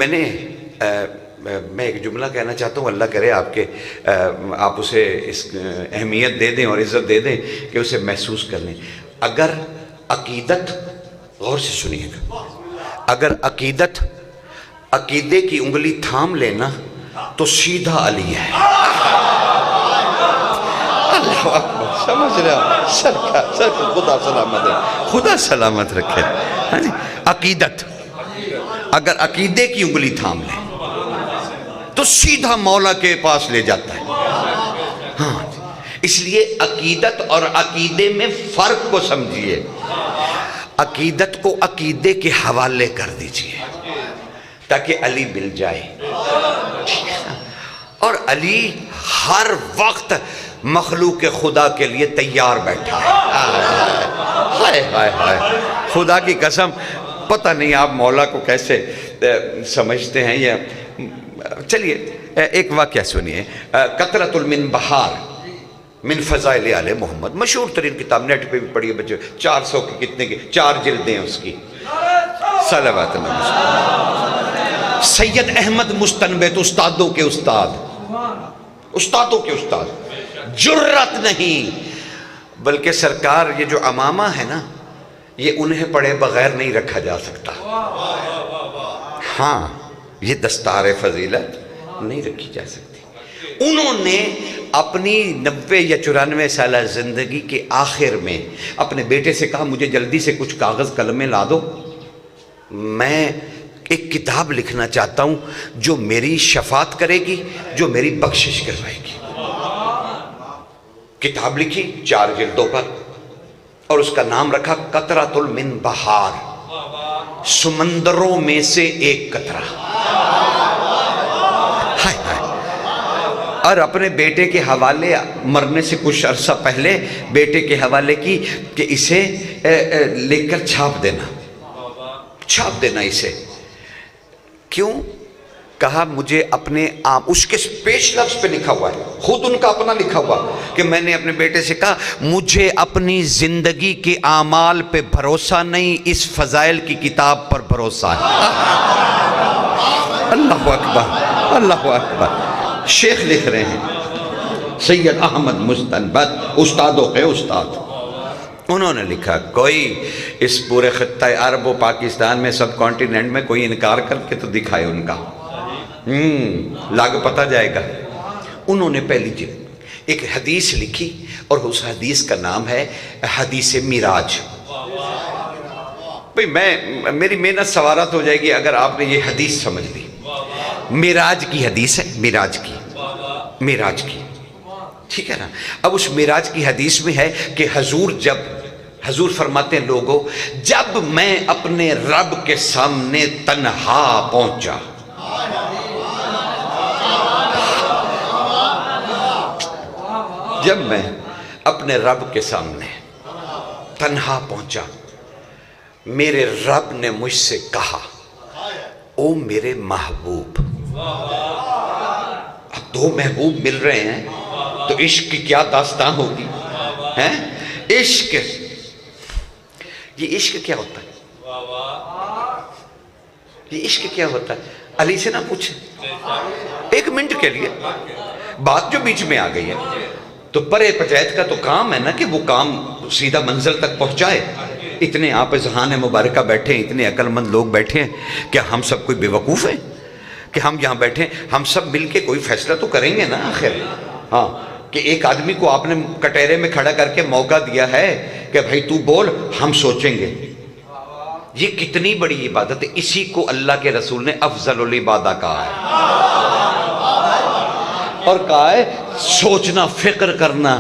میں ایک جملہ کہنا چاہتا ہوں، اللہ کرے آپ اسے اس اہمیت دے دیں اور عزت دے دیں کہ اسے محسوس کر لیں۔ اگر عقیدت، غور سے سنیے گا، اگر عقیدے کی انگلی تھام لینا تو سیدھا علی ہے۔ اللہ اکبر، سمجھ رہے ہو سرکار؟ خدا سلامت رکھے، خدا سلامت رکھے۔ ہاں جی، عقیدت، اگر عقیدے کی انگلی تھام لے تو سیدھا مولا کے پاس لے جاتا ہے۔ ہاں، اس لیے عقیدت اور عقیدے میں فرق کو سمجھیے۔ عقیدت کو عقیدے کے حوالے کر دیجئے تاکہ علی مل جائے، ٹھیک ہے نا؟ اور علی ہر وقت مخلوق خدا کے لیے تیار بیٹھا ہے۔ ہائے ہائے ہائے، خدا کی قسم پتہ نہیں آپ مولا کو کیسے سمجھتے ہیں۔ یا چلیے ایک واقعہ سنیے، قطرۃ من بحار من فضائل آل محمد، مشہور ترین کتاب، نیٹ پہ بھی پڑھیے بچے، 400 کی کتنے کی 4 جلدیں اس کی، صلوات اللہ۔ سید احمد مستنبت، استادوں کے استاد، استادوں کے استاد، جرت نہیں، بلکہ سرکار یہ جو امامہ ہے نا یہ انہیں پڑھے بغیر نہیں رکھا جا سکتا۔ ہاں، یہ دستار فضیلت نہیں رکھی جا سکتی۔ انہوں نے اپنی 90 یا 94 سالہ زندگی کے آخر میں اپنے بیٹے سے کہا مجھے جلدی سے کچھ کاغذ قلمیں لا دو، میں ایک کتاب لکھنا چاہتا ہوں جو میری شفاعت کرے گی، جو میری بخشش کروائے گی۔ کتاب لکھی 4 جلدوں پر اور اس کا نام رکھا قطرۃ من بحار، سمندروں میں سے ایک قطرہ۔ ہائے ہائے، اور اپنے بیٹے کے حوالے، مرنے سے کچھ عرصہ پہلے بیٹے کے حوالے کی کہ اسے لے کر چھاپ دینا اسے۔ کیوں؟ کہا مجھے اپنے اس کے پیش لفظ پہ لکھا ہوا ہے، خود ان کا اپنا لکھا ہوا کہ میں نے اپنے بیٹے سے کہا مجھے اپنی زندگی کے اعمال پہ بھروسہ نہیں، اس فضائل کی کتاب پر بھروسہ ہے۔ اللہ اکبر، اللہ اکبر۔ شیخ لکھ رہے ہیں، سید احمد مستنبت، استادوں کے استاد، انہوں نے لکھا کوئی اس پورے خطہ عرب و پاکستان میں سب کانٹیننٹ میں کوئی انکار کر کے تو دکھائے ان کا، لگ پتہ جائے گا۔ انہوں نے پہلی جلد ایک حدیث لکھی اور اس حدیث کا نام ہے حدیث معراج۔ بھئی میری محنت سوارت ہو جائے گی اگر آپ نے یہ حدیث سمجھ لی۔ معراج کی حدیث ہے، معراج کی، ٹھیک ہے نا؟ اب اس معراج کی حدیث میں ہے کہ حضور فرماتے ہیں لوگوں، جب میں اپنے رب کے سامنے تنہا پہنچا، جب میں اپنے رب کے سامنے تنہا پہنچا، میرے رب نے مجھ سے کہا او میرے محبوب۔ اب 2 محبوب مل رہے ہیں تو عشق کی کیا داستان ہوگی؟ عشق، یہ عشق کیا ہوتا ہے؟ یہ عشق کیا ہوتا ہے؟ علی سے نہ پوچھیں 1 منٹ کے لیے، بات جو بیچ میں آ گئی ہے، تو پرے پچیت کا تو کام ہے نا کہ وہ کام سیدھا منزل تک پہنچائے. اتنے آپ ذہان مبارکہ بیٹھے ہیں, اتنے عقل مند لوگ بیٹھے ہیں, کیا ہم سب کوئی بے وقوف ہیں کہ ہم یہاں بیٹھے ہیں؟ ہم سب مل کے کوئی فیصلہ تو کریں گے نا آخر. ہاں کہ ایک آدمی کو آپ نے کٹہرے میں کھڑا کر کے موقع دیا ہے کہ بھائی تو بول, ہم سوچیں گے. یہ کتنی بڑی عبادت ہے. اسی کو اللہ کے رسول نے افضل العبادہ کہا ہے, اور کہا ہے سوچنا, فکر کرنا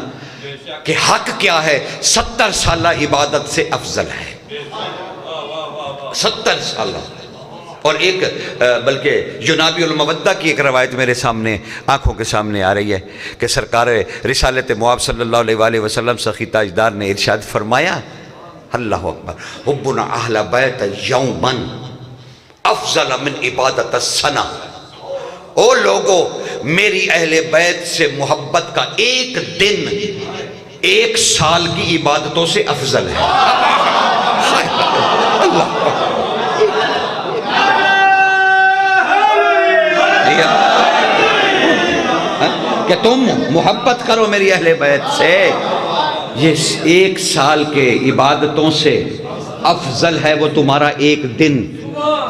کہ حق کیا ہے 70 سالہ عبادت سے افضل ہے. 70 سالہ. اور ایک بلکہ جنابی المودہ کی ایک روایت میرے سامنے آنکھوں کے سامنے آ رہی ہے کہ سرکار رسالت مواب صلی اللہ علیہ وآلہ وسلم سخی تاجدار نے ارشاد فرمایا, اللہ اکبر, حبنا اہل بیت یومن افضل من عبادت السنہ. او لوگو, میری اہل بیت سے محبت کا ایک دن 1 سال کی عبادتوں سے افضل ہے. اللہ کہ تم محبت کرو میری اہل بیت سے, یہ 1 سال کے عبادتوں سے افضل ہے وہ تمہارا ایک دن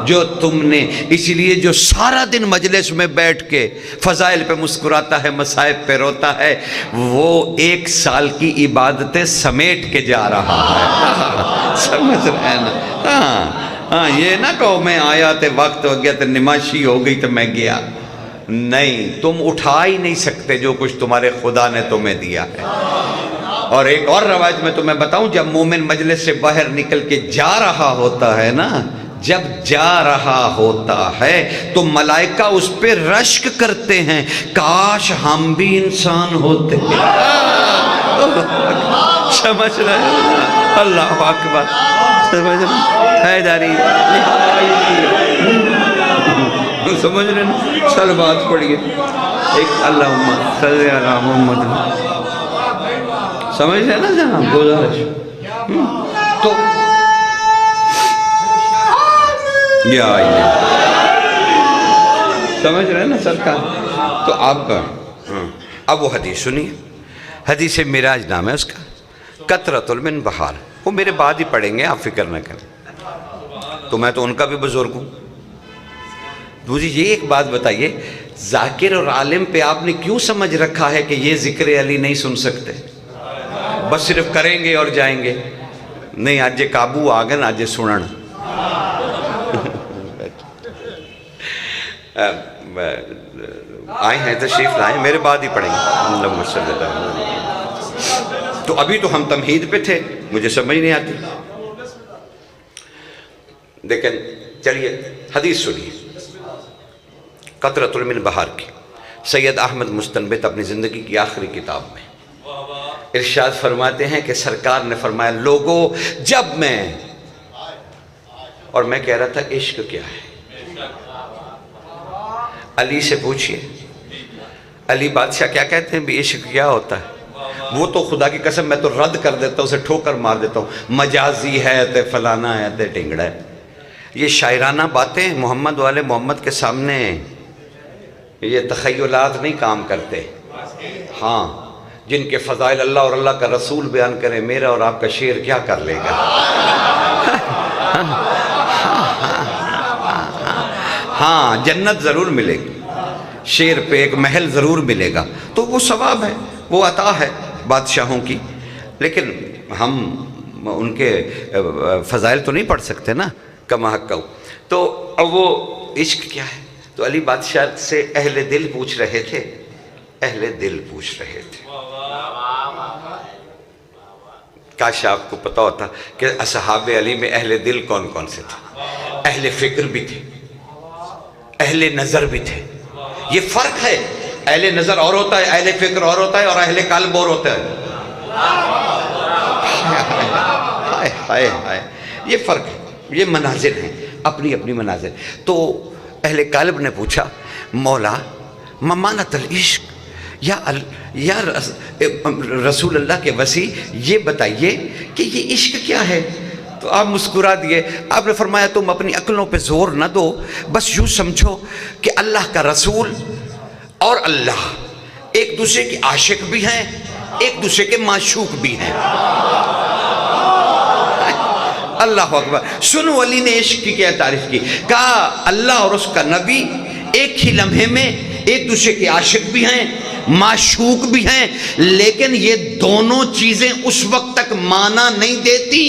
جو تم نے. اسی لیے جو سارا دن مجلس میں بیٹھ کے فضائل پہ مسکراتا ہے, مصائب پہ روتا ہے, وہ 1 سال کی عبادتیں سمیٹ کے جا رہا ہے. سمجھ رہے ہیں نا؟ ہاں یہ نہ کہو میں آیا تے وقت ہو گیا تے نماشی ہو گئی تو میں گیا. نہیں, تم اٹھا ہی نہیں سکتے جو کچھ تمہارے خدا نے تمہیں دیا ہے. اور ایک اور روایت میں تمہیں بتاؤں, جب مومن مجلس سے باہر نکل کے جا رہا ہوتا ہے نا, جب جا رہا ہوتا ہے تو ملائکہ اس پہ رشک کرتے ہیں, کاش ہم بھی انسان ہوتے. سمجھ رہے ہیں؟ اللہ اکبر. سمجھ رہے ہیں؟ حیداری سمجھ رہے ہیں؟ چل بات پڑھیے ایک اللہم صلی علی محمد. سمجھ رہے ہیں نا جناب گزارش؟ تو یا سمجھ رہے ہیں نا سرکار؟ تو آپ کا اب وہ حدیث سنیے, حدیث معراج نام ہے اس کا, قطرۃ من بحار. وہ میرے بعد ہی پڑھیں گے, آپ فکر نہ کریں, تو میں تو ان کا بھی بزرگ ہوں. مجھے یہ ایک بات بتائیے, ذاکر اور عالم پہ آپ نے کیوں سمجھ رکھا ہے کہ یہ ذکر علی نہیں سن سکتے, بس صرف کریں گے اور جائیں گے؟ نہیں, آج یہ قابو آ گئے نا, آج یہ سنن. آئے ہیں تشریف لائیں, میرے بعد ہی پڑھیں گے. تو ابھی تو ہم تمہید پہ تھے, مجھے سمجھ نہیں آتی. لیکن چلیے حدیث سنیے قطرۃ من بحار کی. سید احمد مستنبت اپنی زندگی کی آخری کتاب میں ارشاد فرماتے ہیں کہ سرکار نے فرمایا, لوگوں جب میں, اور میں کہہ رہا تھا عشق کیا ہے, علی سے پوچھئے, علی بادشاہ کیا کہتے ہیں بھی عشق کیا ہوتا ہے؟ وہ تو خدا کی قسم میں تو رد کر دیتا ہوں, اسے ٹھوکر مار دیتا ہوں, مجازی ہے تے فلانا ہے تے ٹنگڑا ہے. یہ شاعرانہ باتیں محمد والے محمد کے سامنے یہ تخیلات نہیں کام کرتے. ہاں, جن کے فضائل اللہ اور اللہ کا رسول بیان کریں, میرا اور آپ کا شعر کیا کر لے گا؟ ہاں, جنت ضرور ملے گی, شعر پہ ایک محل ضرور ملے گا, تو وہ ثواب ہے, وہ عطا ہے بادشاہوں کی. لیکن ہم ان کے فضائل تو نہیں پڑھ سکتے نا کما حق. تو اب وہ عشق کیا ہے؟ تو علی بادشاہ سے اہل دل پوچھ رہے تھے, اہل دل پوچھ رہے تھے. کاش آپ کو پتا ہوتا کہ اصحاب علی میں اہل دل کون کون سے تھے. اہل فکر بھی تھے, اہل نظر بھی تھے. یہ فرق ہے, اہل نظر اور ہوتا ہے, اہل فکر اور ہوتا ہے, اور اہل قلب اور ہوتا ہے. ہائے ہائے, یہ فرق ہے, یہ منازل ہیں, اپنی اپنی منازل. تو اہل قلب نے پوچھا, مولا ممانت العشق, یا رسول اللہ کے وسیع یہ بتائیے کہ یہ عشق کیا ہے؟ تو آپ مسکرا دیے. آپ نے فرمایا تم اپنی عقلوں پہ زور نہ دو, بس یوں سمجھو کہ اللہ کا رسول اور اللہ ایک دوسرے کی عاشق بھی ہیں ایک دوسرے کے معشوق بھی ہیں۔ اللہ اکبر۔ سنو علی نے عشق کی کیا تعریف کی، کہا اللہ اور اس کا نبی ایک ہی لمحے میں ایک دوسرے کے عاشق بھی ہیں، معشوق بھی ہیں، لیکن یہ دونوں چیزیں اس وقت تک معنی نہیں دیتی۔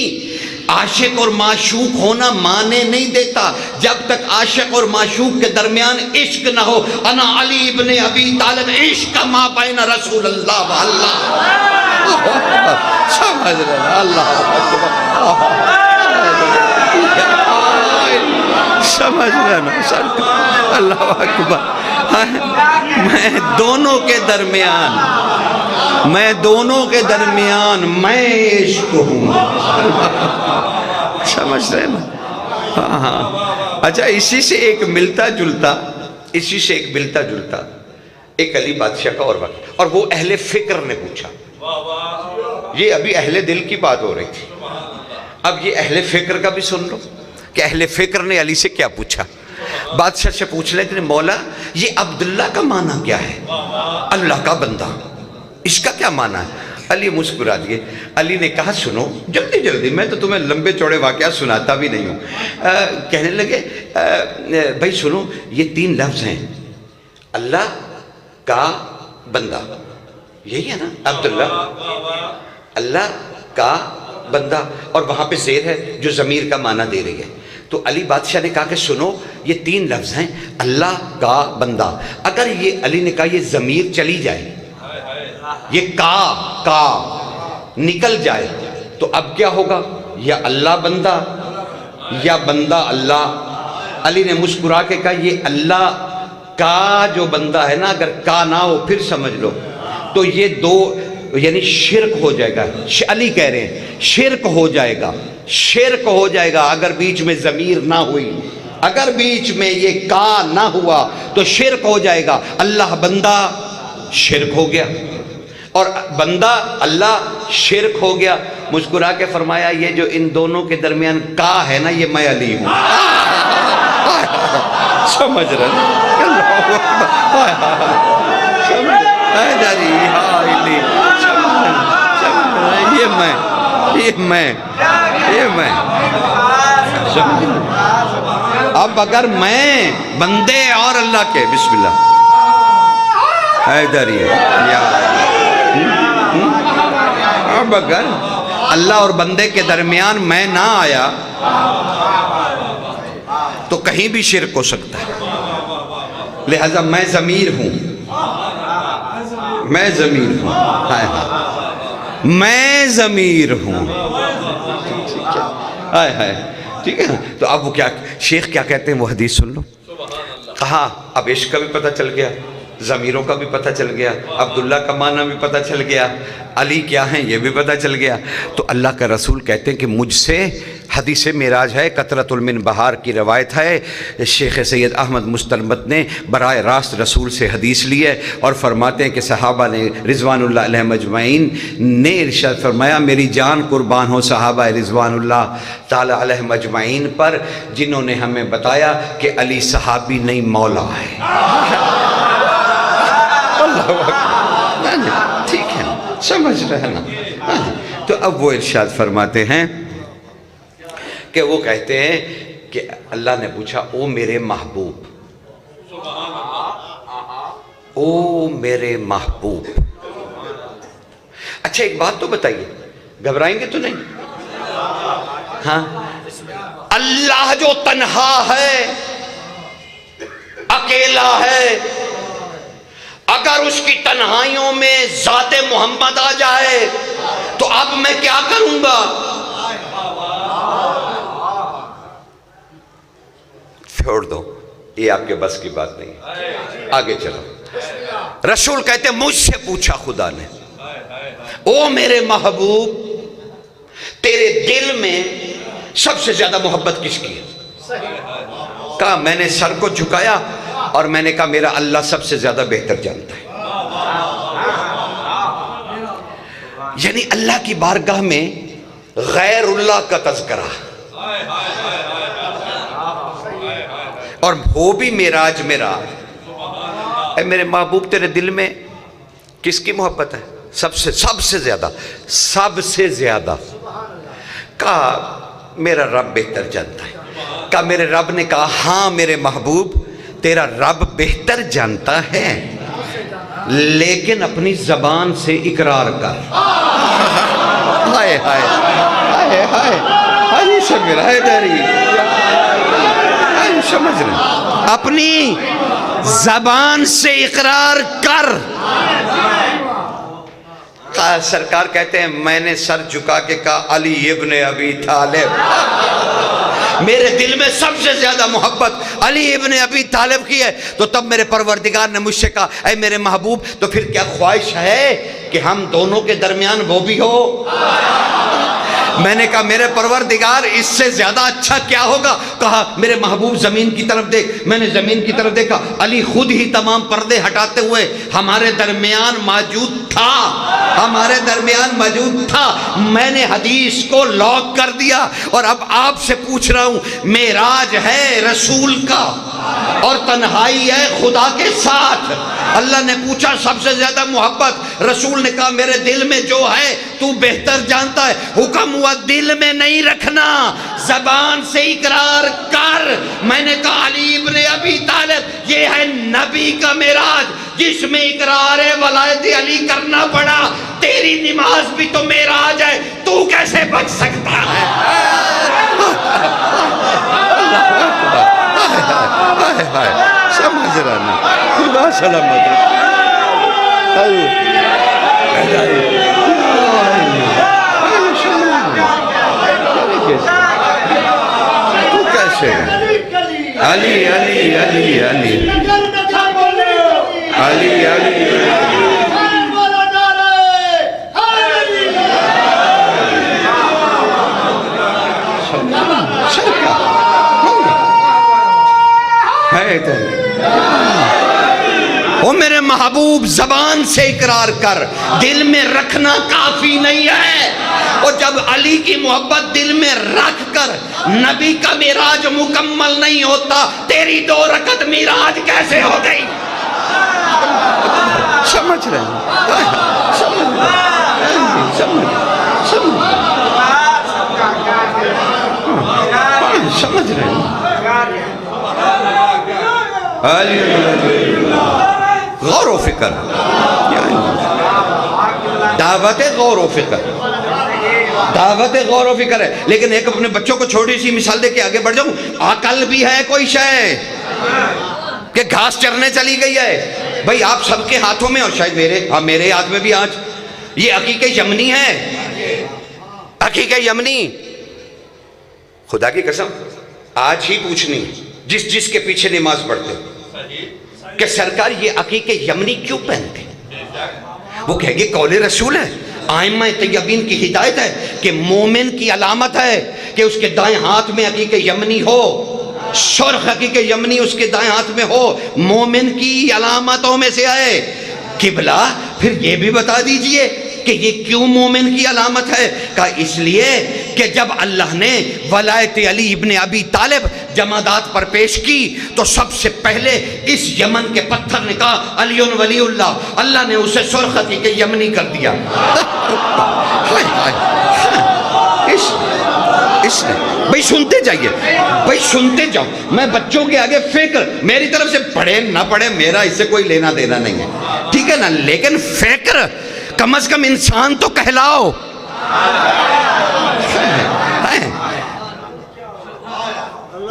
عاشق اور معشوق ہونا معنی نہیں دیتا جب تک عاشق اور معشوق کے درمیان عشق نہ ہو۔ انا علی ابن ابی طالب عشق ما بین رسول اللہ و اللہ۔ سمجھ رہے اللہ سمجھ رہے نا اللہ اکبر۔ میں دونوں کے درمیان میں عشق ہوں، سمجھ رہے نا؟ ہاں اچھا، اسی سے ایک ملتا جلتا ایک علی بادشاہ کا اور واقعہ، اور وہ اہل فکر نے پوچھا۔ یہ ابھی اہل دل کی بات ہو رہی تھی، اب یہ اہل فکر کا بھی سن لو کہ اہل فکر نے علی سے کیا پوچھا۔ بادشاہ سے پوچھ لے کہ مولا یہ عبداللہ کا معنی کیا ہے؟ اللہ کا بندہ، اس کا کیا معنی ہے؟ علی مسکرا دیے۔ علی نے کہا سنو جلدی جلدی، میں تو تمہیں لمبے چوڑے واقعات سناتا بھی نہیں ہوں۔ کہنے لگے بھائی سنو، یہ 3 لفظ ہیں، اللہ کا بندہ، یہی ہے نا عبداللہ، اللہ کا بندہ، اور وہاں پہ زیر ہے جو ضمیر کا معنی دے رہی ہے۔ تو علی بادشاہ نے کہا کہ سنو یہ 3 لفظ ہیں، اللہ کا بندہ، اگر یہ علی نے کہا یہ ضمیر چلی جائے، یہ کا نکل جائے تو اب کیا ہوگا؟ یا اللہ بندہ یا بندہ اللہ۔ علی نے مسکرا کے کہا یہ اللہ کا جو بندہ ہے نا، اگر کا نہ ہو پھر سمجھ لو تو یہ 2 یعنی شرک ہو جائے گا۔ علی کہہ رہے ہیں شرک ہو جائے گا اگر بیچ میں ضمیر نہ ہوئی، اگر بیچ میں یہ کا نہ ہوا تو شرک ہو جائے گا۔ اللہ بندہ شرک ہو گیا اور بندہ اللہ شرک ہو گیا۔ مسکرا کے فرمایا یہ جو ان دونوں کے درمیان کا ہے نا، یہ میں علی ہوں۔ سمجھ رہے یہ میں اب اگر میں بندے اور اللہ کے بسم اللہ اب اگر اللہ اور بندے کے درمیان میں نہ آیا تو کہیں بھی شرک ہو سکتا ہے، لہذا میں ضمیر ہوں، میں ضمیر ہوں، ٹھیک ہے نا؟ تو اب وہ کیا شیخ کیا کہتے ہیں وہ حدیث سن لو۔ کہا اب عشق کا بھی پتہ چل گیا، ضمیروں کا بھی پتہ چل گیا، عبداللہ کا معنی بھی پتہ چل گیا، علی کیا ہیں یہ بھی پتہ چل گیا۔ تو اللہ کا رسول کہتے ہیں کہ مجھ سے حدیث معراج ہے، قطرۃ المن بہار کی روایت ہے، شیخ سید احمد مستنبت نے براہ راست رسول سے حدیث لی ہے، اور فرماتے ہیں کہ صحابہ نے رضوان اللہ علیہ مجمعین نے ارشاد فرمایا میری جان قربان ہو صحابہ رضوان اللہ تعالی علیہ مجمعین پر جنہوں نے ہمیں بتایا کہ علی صحابی نہیں مولا ہے۔ ٹھیک ہے سمجھ رہے نا؟ تو اب وہ ارشاد فرماتے ہیں کہ وہ کہتے ہیں کہ اللہ نے پوچھا او میرے محبوب، او میرے محبوب۔ اچھا ایک بات تو بتائیے، گھبرائیں گے تو نہیں؟ ہاں، اللہ جو تنہا ہے، اکیلا ہے، اگر اس کی تنہائیوں میں ذات محمد آ جائے تو اب میں کیا کروں گا؟ چھوڑ دو، یہ آپ کے بس کی بات نہیں ہے، آگے چلو۔ رسول کہتے ہیں مجھ سے پوچھا خدا نے او میرے محبوب تیرے دل میں سب سے زیادہ محبت کس کی ہے؟ کہا میں نے سر کو جھکایا اور میں نے کہا میرا اللہ سب سے زیادہ بہتر جانتا ہے۔ یعنی اللہ کی بارگاہ میں غیر اللہ کا تذکرہ، اور ہو بھی معراج میرا۔ اے میرے محبوب تیرے دل میں کس کی محبت ہے؟ سب سے زیادہ کہا میرا رب بہتر جانتا ہے. کہا میرے رب نے کہا ہاں میرے محبوب تیرا رب بہتر جانتا ہے لیکن اپنی زبان سے اقرار کر. ہائے ہائے ہائے ہائے ہائے سمجھ رہا ہے ڈری سمجھ رہے اپنی زبان سے اقرار کر. سرکار کہتے ہیں میں نے سر جھکا کے کہا علی ابن ابی طالب. میرے دل میں سب سے زیادہ محبت علی ابن ابی طالب کی ہے. تو تب میرے پروردگار نے مجھ سے کہا اے میرے محبوب تو پھر کیا خواہش ہے کہ ہم دونوں کے درمیان وہ بھی ہو؟ میں نے کہا میرے پروردگار اس سے زیادہ اچھا کیا ہوگا؟ کہا میرے محبوب زمین کی طرف دیکھ. میں نے زمین کی طرف دیکھا علی خود ہی تمام پردے ہٹاتے ہوئے ہمارے درمیان موجود تھا. میں نے حدیث کو لاک کر دیا اور اب آپ سے پوچھ رہا ہوں معراج ہے رسول کا اور تنہائی ہے خدا کے ساتھ. اللہ نے پوچھا سب سے زیادہ محبت. رسول نے کہا میرے دل میں جو ہے تو بہتر جانتا ہے. حکم ہوا دل میں نہیں رکھنا زبان سے اقرار کر. میں نے کہا علی ابن ابی طالب یہ ہے نبی کا معراج جس میں اقرار ولایت علی کرنا پڑا. تیری نماز بھی تو معراج ہے تو کیسے بچ سکتا ہے؟ سمجھ رہا نہیں خدا سلامت. تو کیسے علی علی علی علی علی علی وہ میرے محبوب زبان سے اقرار کر دل میں رکھنا کافی نہیں ہے. اور جب علی کی محبت دل میں رکھ کر نبی کا معراج مکمل نہیں ہوتا تیری 2 رکعت معراج کیسے ہو گئی؟ سمجھ رہے ہیں غور و فکر دعوت غور و فکر ہے. لیکن ایک اپنے بچوں کو چھوٹی سی مثال دے کے آگے بڑھ جاؤں. عقل بھی ہے کوئی شے کہ گھاس چرنے چلی گئی ہے. بھائی آپ سب کے ہاتھوں میں اور شاید میرے ہاتھ میں بھی آج یہ عقیقہ یمنی ہے. عقیقہ یمنی خدا کی قسم آج ہی پوچھنی جس کے پیچھے نماز پڑھتے کہ سرکار یہ عقیقہ یمنی کیوں پہنتے؟ وہ کہیں گے قول رسول ہے. ائمہ طیبین کی ہدایت ہے کہ مومن کی علامت ہے کہ اس کے دائیں ہاتھ میں عقیقہ یمنی ہو. سرخ عقیقہ یمنی اس کے دائیں ہاتھ میں ہو. مومن کی علامتوں میں سے آئے. قبلہ پھر یہ بھی بتا دیجئے کہ یہ کیوں مومن کی علامت ہے؟ کہا اس لیے کہ جب اللہ نے ولایت علی ابن ابی طالب جمادات پر پیش کی تو سب سے پہلے اس یمن کے پتھر نے کہا علی ولی اللہ. اللہ نے اسے سرخ عقیقہ یمنی کر دیا. اس نے بھئی سنتے جائیے بھئی سنتے جاؤ. میں بچوں کے آگے فکر میری طرف سے پڑھے نہ پڑھے میرا اس سے کوئی لینا دینا نہیں ہے ٹھیک ہے نا. لیکن فکر کم از کم انسان تو کہلاؤ.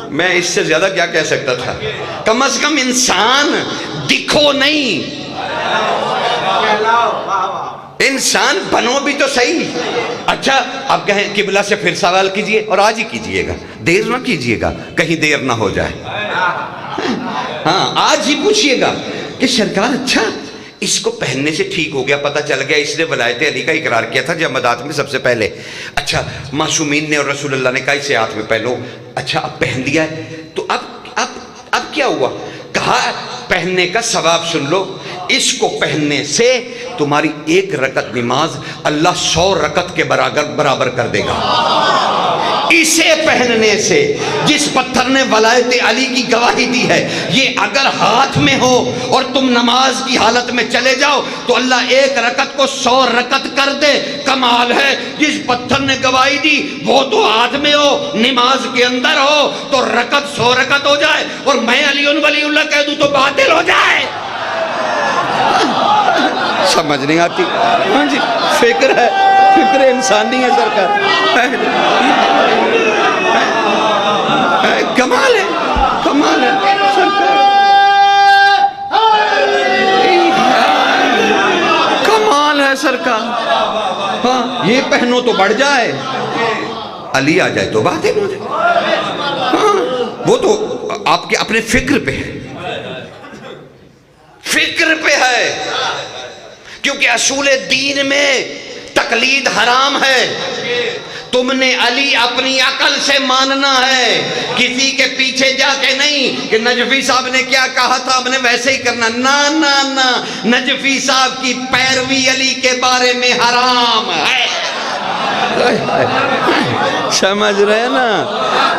میں اس سے زیادہ کیا کہہ سکتا تھا؟ کم از کم انسان دکھو نہیں. انسان بنو بھی تو صحیح. اچھا اب کہیں قبلہ سے پھر سوال کیجئے اور آج ہی کیجئے گا دیر نہ کیجئے گا کہیں دیر نہ ہو جائے. ہاں آج ہی پوچھئے گا کہ سرکار اچھا اس کو پہننے سے ٹھیک ہو گیا پتہ چل گیا اس نے ولایت علی کا اقرار کیا تھا جمادات میں سب سے پہلے. اچھا معصومین نے اور رسول اللہ نے کہا اسے ہاتھ میں پہنو. اچھا اب پہن لیا ہے تو اب کیا ہوا؟ کہا پہننے کا ثواب سن لو. اس کو پہننے سے تمہاری 1 رکعت نماز اللہ 100 رکعت کے برابر کر دے گا. اسے پہننے سے جس پتھر نے ولایت علی کی گواہی دی ہے، یہ اگر ہاتھ میں ہو اور تم نماز کی حالت میں چلے جاؤ تو اللہ 1 رکعت کو 100 رکعت کر دے۔ کمال ہے، جس پتھر نے گواہی دی وہ تو ہاتھ میں ہو، نماز کے اندر ہو تو رکعت 100 رکعت ہو جائے، اور میں علی ولی اللہ کہہ دوں تو باطل ہو جائے۔ سمجھ نہیں آتی؟ ہاں جی، فکر ہے، فکر انسانی ہے سرکار۔ کمال ہے، کمال ہے سرکار، کمال ہے سرکار۔ ہاں، یہ پہنو تو بڑھ جائے، علی آ جائے تو بات ہے مجھے۔ ہاں، وہ تو آپ کے اپنے فکر پہ ہے، فکر پہ ہے، کیونکہ اصول دین میں تقلید حرام ہے۔ تم نے علی اپنی عقل سے ماننا ہے، کسی کے پیچھے جا کے نہیں کہ نجفی صاحب نے کیا کہا تھا ہم نے ویسے ہی کرنا۔ نا نا نا، نجفی صاحب کی پیروی علی کے بارے میں حرام ہے۔ سمجھ رہے نا؟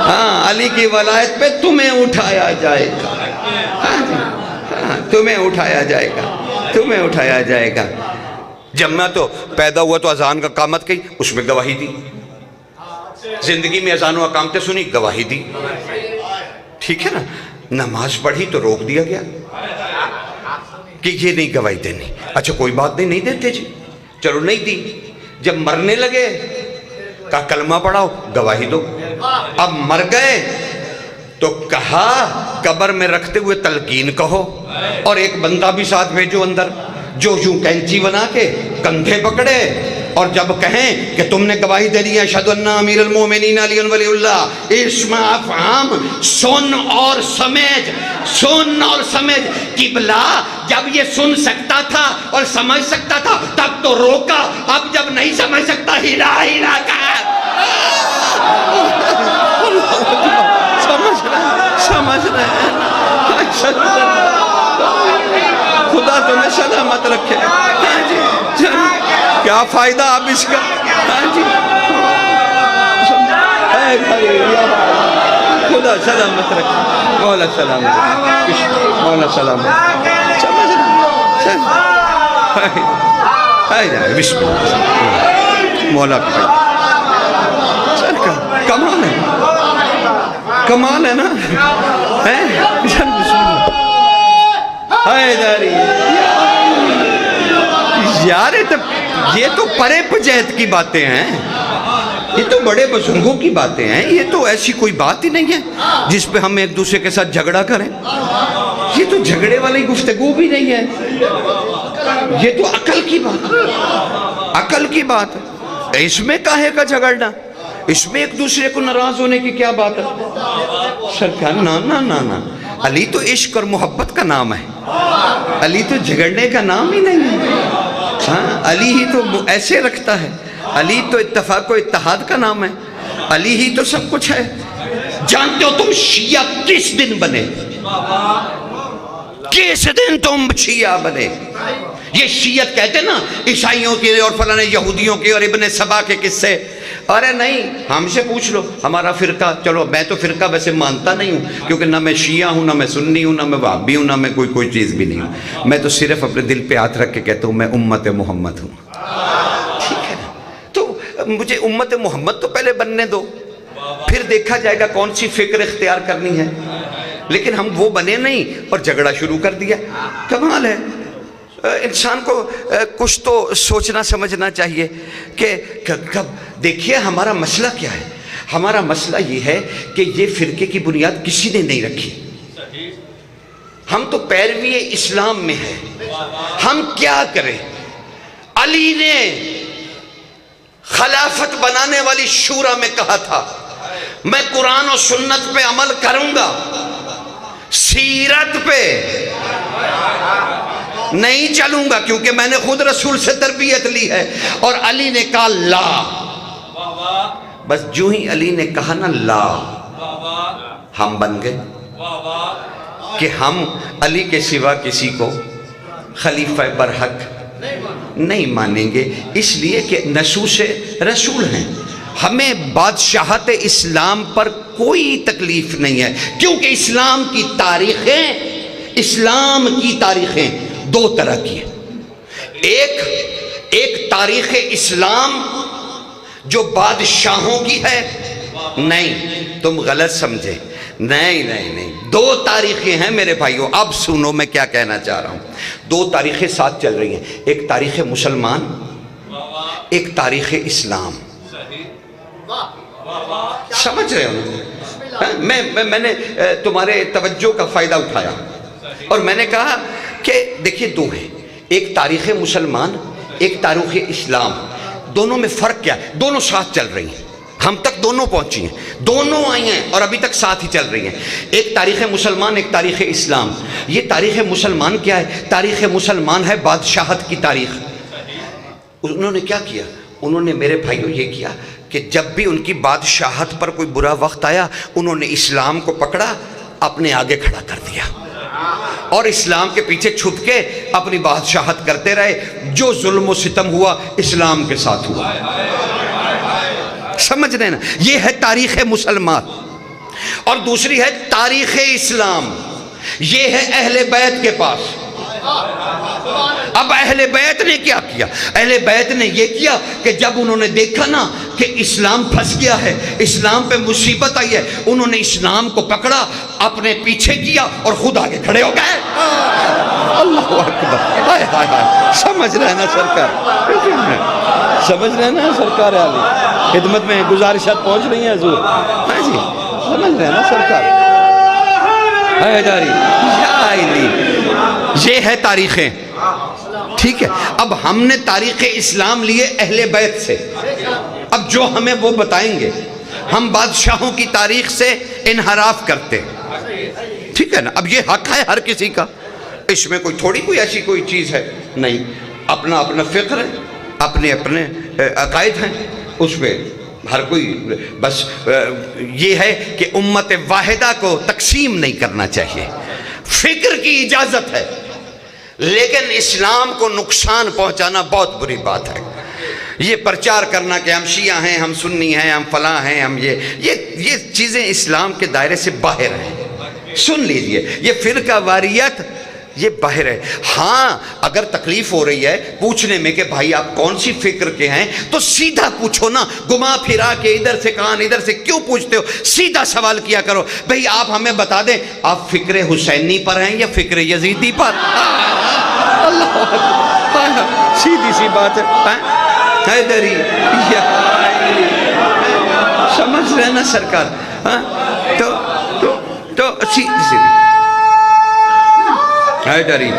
ہاں، علی کی ولایت پہ تمہیں اٹھایا جائے گا، تمہیں اٹھایا جائے گا، تمہیں اٹھایا جائے گا۔ جب میں تو پیدا ہوا تو اذان کا اقامت کی، اس میں گواہی دی، زندگی میں اذان و اقامتیں سنی، گواہی دی، ٹھیک ہے نا؟ نماز پڑھی تو روک دیا گیا کہ یہ نہیں گواہی دینی۔ اچھا کوئی بات نہیں، نہیں دیتے جی، چلو نہیں دی۔ جب مرنے لگے کہا کلمہ پڑھاؤ، گواہی دو۔ اب مر گئے تو کہا قبر میں رکھتے ہوئے تلقین کہو، اور ایک بندہ بھی ساتھ بھیجو اندر جو یوں کینچی بنا کے کندھے پکڑے، اور جب کہیں کہ تم نے گواہی دے دی ہے اشہدو ان امیر المومنین علی ولی اللہ، اسمع افہام، سن اور سمجھ، سن اور سمجھ۔ قبلہ جب یہ سن سکتا تھا اور سمجھ سکتا تھا تب تو روکا، اب جب نہیں سمجھ سکتا ہلا ہلا کر۔ سمجھ رہے ہیں؟ خدا تمہیں سلامت رکھے۔ کیا فائدہ اب اس کا؟ خدا سلامت رکھے، مولا سلامت رکھے، مولا سلامت رکھے۔ سمجھ رہے؟ بسم اللہ، مولا کا سرکار کمال ہے، کمال ہے نا؟ یار یہ تو پرے پجیت کی باتیں ہیں، یہ تو بڑے بزرگوں کی باتیں ہیں، یہ تو ایسی کوئی بات ہی نہیں ہے جس پہ ہم ایک دوسرے کے ساتھ جھگڑا کریں۔ یہ تو جھگڑے والی گفتگو بھی نہیں ہے، یہ تو عقل کی بات ہے، عقل کی بات ہے۔ اس میں کاہے کا جھگڑنا، اس میں ایک دوسرے کو ناراض ہونے کی کیا بات ہے؟ سرکار نا نا نا نا، علی تو عشق اور محبت کا نام ہے، علی تو جھگڑنے کا نام ہی نہیں ہے۔ ہاں، علی ہی تو ایسے رکھتا ہے، علی تو اتفاق و اتحاد کا نام ہے، علی ہی تو سب کچھ ہے۔ جانتے ہو تم شیعہ کس دن بنے؟ کس دن تم شیعہ بنے؟ یہ شیعت کہتے نا عیسائیوں کے اور فلاں یہودیوں کے اور ابن سبا کے قصے، ارے نہیں، ہم سے پوچھ لو ہمارا فرقہ۔ چلو میں تو فرقہ ویسے مانتا نہیں ہوں، کیونکہ نہ میں شیعہ ہوں، نہ میں سنی ہوں، نہ میں وہابی ہوں، نہ میں کوئی چیز بھی نہیں ہوں۔ میں تو صرف اپنے دل پہ ہاتھ رکھ کے کہتا ہوں میں امت محمد ہوں، ٹھیک ہے نا؟ تو مجھے امت محمد تو پہلے بننے دو، پھر دیکھا جائے گا کون سی فکر اختیار کرنی ہے۔ لیکن ہم وہ بنے نہیں اور جھگڑا شروع کر دیا۔ کمال ہے، انسان کو کچھ تو سوچنا سمجھنا چاہیے کہ کب دیکھیے ہمارا مسئلہ کیا ہے۔ ہمارا مسئلہ یہ ہے کہ یہ فرقے کی بنیاد کسی نے نہیں رکھی، ہم تو پیروی اسلام میں ہیں۔ ہم کیا کریں؟ علی نے خلافت بنانے والی شورا میں کہا تھا میں قرآن و سنت پہ عمل کروں گا، سیرت پہ نہیں چلوں گا، کیونکہ میں نے خود رسول سے تربیت لی ہے۔ اور علی نے کہا لا، بس جو ہی علی نے کہا نا لا، ہم بن گئے کہ ہم علی کے سوا کسی کو خلیفہ برحق نہیں مانیں گے، اس لیے کہ نصوص رسول ہیں۔ ہمیں بادشاہت اسلام پر کوئی تکلیف نہیں ہے، کیونکہ اسلام کی تاریخیں دو طرح کی ہیں۔ ایک تاریخ اسلام جو بادشاہوں کی ہے، نہیں تم غلط سمجھے، نہیں، دو تاریخیں ہیں میرے بھائیوں۔ اب سنو میں کیا کہنا چاہ رہا ہوں، دو تاریخیں ساتھ چل رہی ہیں، ایک تاریخ مسلمان، ایک تاریخ اسلام۔ سمجھ رہے ہو؟ میں نے تمہارے توجہ کا فائدہ اٹھایا اور میں نے کہا کہ دیکھیے دو ہیں، ایک تاریخ مسلمان، ایک تاریخ اسلام، دونوں میں فرق کیا ہے؟ دونوں ساتھ چل رہی ہیں، ہم تک دونوں پہنچی ہیں، دونوں آئی ہیں اور ابھی تک ساتھ ہی چل رہی ہیں۔ ایک تاریخ مسلمان، ایک تاریخ اسلام۔ یہ تاریخ مسلمان کیا ہے؟ تاریخ مسلمان ہے بادشاہت کی تاریخ۔ انہوں نے کیا کیا؟ انہوں نے میرے بھائیوں یہ کیا کہ جب بھی ان کی بادشاہت پر کوئی برا وقت آیا، انہوں نے اسلام کو پکڑا، اپنے آگے کھڑا کر دیا اور اسلام کے پیچھے چھپ کے اپنی بادشاہت کرتے رہے۔ جو ظلم و ستم ہوا اسلام کے ساتھ ہوا۔ سمجھ رہے نا؟ یہ ہے تاریخ مسلمان۔ اور دوسری ہے تاریخ اسلام، یہ ہے اہل بیت کے پاس۔ اب اہل بیت نے کیا کیا؟ اہل بیت نے یہ کیا کہ جب انہوں نے دیکھا نا کہ اسلام پھنس گیا ہے، اسلام پہ مصیبت آئی ہے، انہوں نے اسلام کو پکڑا، اپنے پیچھے کیا اور خود آگے کھڑے ہو گئے۔ اللہ اکبر! سمجھ رہے نا سرکار؟ سمجھ رہے نا سرکار عالی؟ خدمت میں گزارشات پہنچ رہی ہیں حضور؟ ہاں جی، سمجھ رہے نا سرکار؟ یہ ہے تاریخیں، ٹھیک ہے؟ اب ہم نے تاریخ اسلام لیے اہل بیت سے، اب جو ہمیں وہ بتائیں گے۔ ہم بادشاہوں کی تاریخ سے انحراف کرتے، ٹھیک ہے نا؟ اب یہ حق ہے ہر کسی کا، اس میں کوئی تھوڑی کوئی ایسی کوئی چیز ہے، نہیں، اپنا اپنا فکر ہے، اپنے عقائد ہیں، اس پہ ہر کوئی، بس یہ ہے کہ امت واحدہ کو تقسیم نہیں کرنا چاہیے۔ فکر کی اجازت ہے، لیکن اسلام کو نقصان پہنچانا بہت بری بات ہے۔ یہ پرچار کرنا کہ ہم شیعہ ہیں، ہم سنی ہیں، ہم فلاں ہیں، ہم یہ چیزیں اسلام کے دائرے سے باہر ہیں۔ سن لیجئے، یہ فرقہ واریت یہ باہر ہے۔ ہاں اگر تکلیف ہو رہی ہے پوچھنے میں کہ بھائی آپ کون سی فکر کے ہیں، تو سیدھا پوچھو نا، گما پھرا کے ادھر سے کہاں ادھر سے کیوں پوچھتے ہو؟ سیدھا سوال کیا کرو، بھئی آپ ہمیں بتا دیں آپ فکر حسینی پر ہیں یا فکر یزیدی پر؟ اللہ اکبر! سیدھی سی بات ہے۔ حیدری سمجھ رہے نا سرکار؟ تو سیدھی حیدری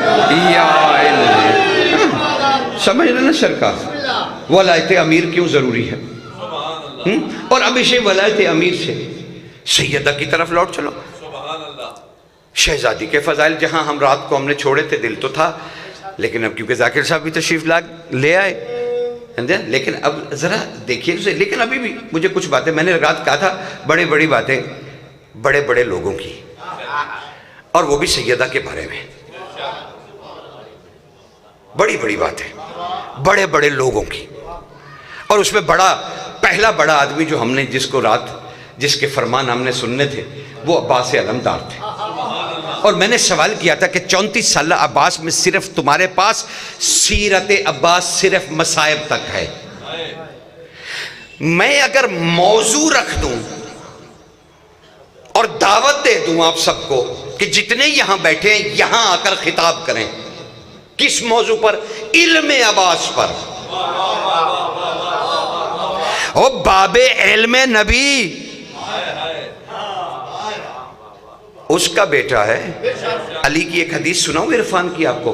سمجھ رہے نا سرکار؟ ولایت امیر کیوں ضروری ہے؟ اور اب اسے ولایت امیر سے سیدہ کی طرف لوٹ چلو۔ شہزادی کے فضائل جہاں ہم رات کو ہم نے چھوڑے تھے، دل تو تھا، لیکن اب کیونکہ ذاکر صاحب بھی تشریف لے آئے، لیکن اب ذرا دیکھیے اسے۔ لیکن ابھی بھی مجھے کچھ باتیں، میں نے رات کہا تھا بڑی باتیں بڑے لوگوں کی، اور وہ بھی سیدہ کے بارے میں، بڑی باتیں بڑے لوگوں کی۔ اور اس میں پہلا بڑا آدمی جو ہم نے جس کے فرمان ہم نے سننے تھے، وہ عباس علمدار تھے۔ اور میں نے سوال کیا تھا کہ 34 سالہ عباس میں صرف تمہارے پاس سیرت عباس صرف مصائب تک ہے، میں اگر موضوع رکھ دوں اور دعوت دے دوں آپ سب کو کہ جتنے یہاں بیٹھے ہیں یہاں آ کر خطاب کریں، کس موضوع پر؟ علم عباس پر۔ او باب علم نبی، اس کا بیٹا ہے۔ علی کی ایک حدیث سناؤں عرفان کی آپ کو؟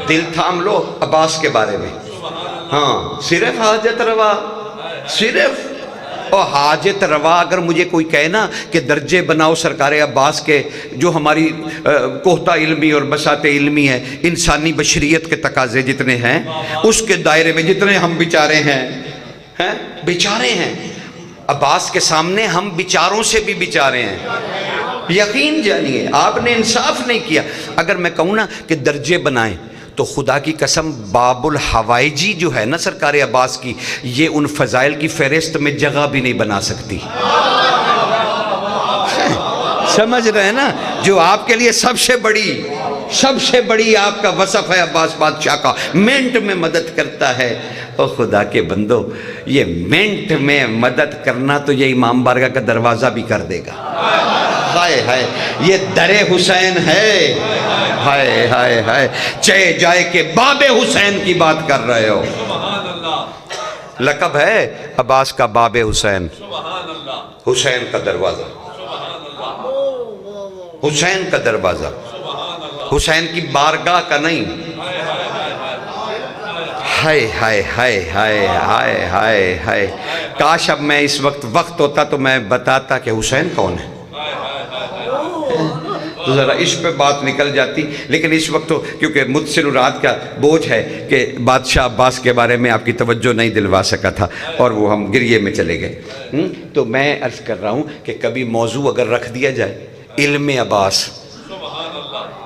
دل تھام لو عباس کے بارے میں۔ ہاں، صرف حاجت روا، صرف اور حاجت روا اگر مجھے کوئی کہے نا کہ درجے بناؤ سرکار عباس کے، جو ہماری کوہتہ علمی اور بساط علمی ہے، انسانی بشریت کے تقاضے جتنے ہیں اس کے دائرے میں جتنے ہم بیچارے ہیں عباس کے سامنے ہم بیچاروں سے بھی بیچارے ہیں۔ یقین جانیے آپ نے انصاف نہیں کیا۔ اگر میں کہوں نا کہ درجے بنائیں تو خدا کی قسم باب الحوائجی جو ہے نا سرکار عباس کی، یہ ان فضائل کی فہرست میں جگہ بھی نہیں بنا سکتی. سمجھ رہے ہیں نا؟ جو آپ کے لیے سب سے بڑی آپ کا وصف ہے عباس بادشاہ کا، منٹ میں مدد کرتا ہے. او خدا کے بندو، یہ منٹ میں مدد کرنا تو یہ امام بارگاہ کا دروازہ بھی کر دے گا. ہائے ہائے، یہ در حسین ہے. ہائے ہائے ہائے، چہ جائے کہ باب حسین کی بات کر رہے ہو. لقب ہے عباس کا باب حسین، حسین کا دروازہ، حسین کا دروازہ، حسین کی بارگاہ کا نہیں. ہائے ہائے ہائے ہائے ہائے ہائے ہائے، کاش اب میں اس وقت ہوتا تو میں بتاتا کہ حسین کون ہے، تو ذرا اس پہ بات نکل جاتی. لیکن اس وقت تو کیونکہ متصل رات کا بوجھ ہے کہ بادشاہ عباس کے بارے میں آپ کی توجہ نہیں دلوا سکا تھا اور وہ ہم گریے میں چلے گئے. تو میں عرض کر رہا ہوں کہ کبھی موضوع اگر رکھ دیا جائے علم عباس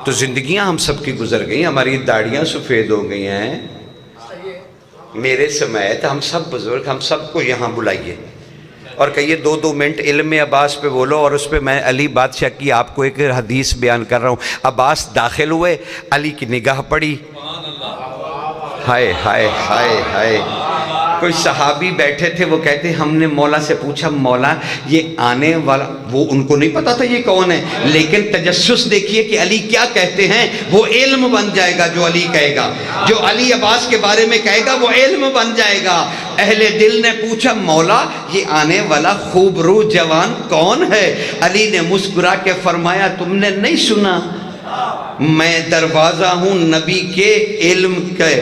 تو زندگیاں ہم سب کی گزر گئیں، ہماری داڑیاں سفید ہو گئی ہیں. میرے سمیت ہم سب بزرگ، ہم سب کو یہاں بلائیے اور کہیے 2 منٹ علم عباس پہ بولو. اور اس پہ میں علی بادشاہ کی آپ کو ایک حدیث بیان کر رہا ہوں. عباس داخل ہوئے، علی کی نگاہ پڑی. ہائے ہائے ہائے ہائے، کوئی صحابی بیٹھے تھے، وہ کہتے ہم نے مولا سے پوچھا مولا یہ آنے والا، وہ ان کو نہیں پتا تھا یہ کون ہے، لیکن تجسس دیکھیے کہ علی کیا کہتے ہیں. وہ علم بن جائے گا جو علی کہے گا، جو علی عباس کے بارے میں کہے گا وہ علم بن جائے گا. اہل دل نے پوچھا مولا یہ آنے والا خوبرو جوان کون ہے؟ علی نے مسکرا کے فرمایا تم نے نہیں سنا، میں دروازہ ہوں نبی کے علم کے.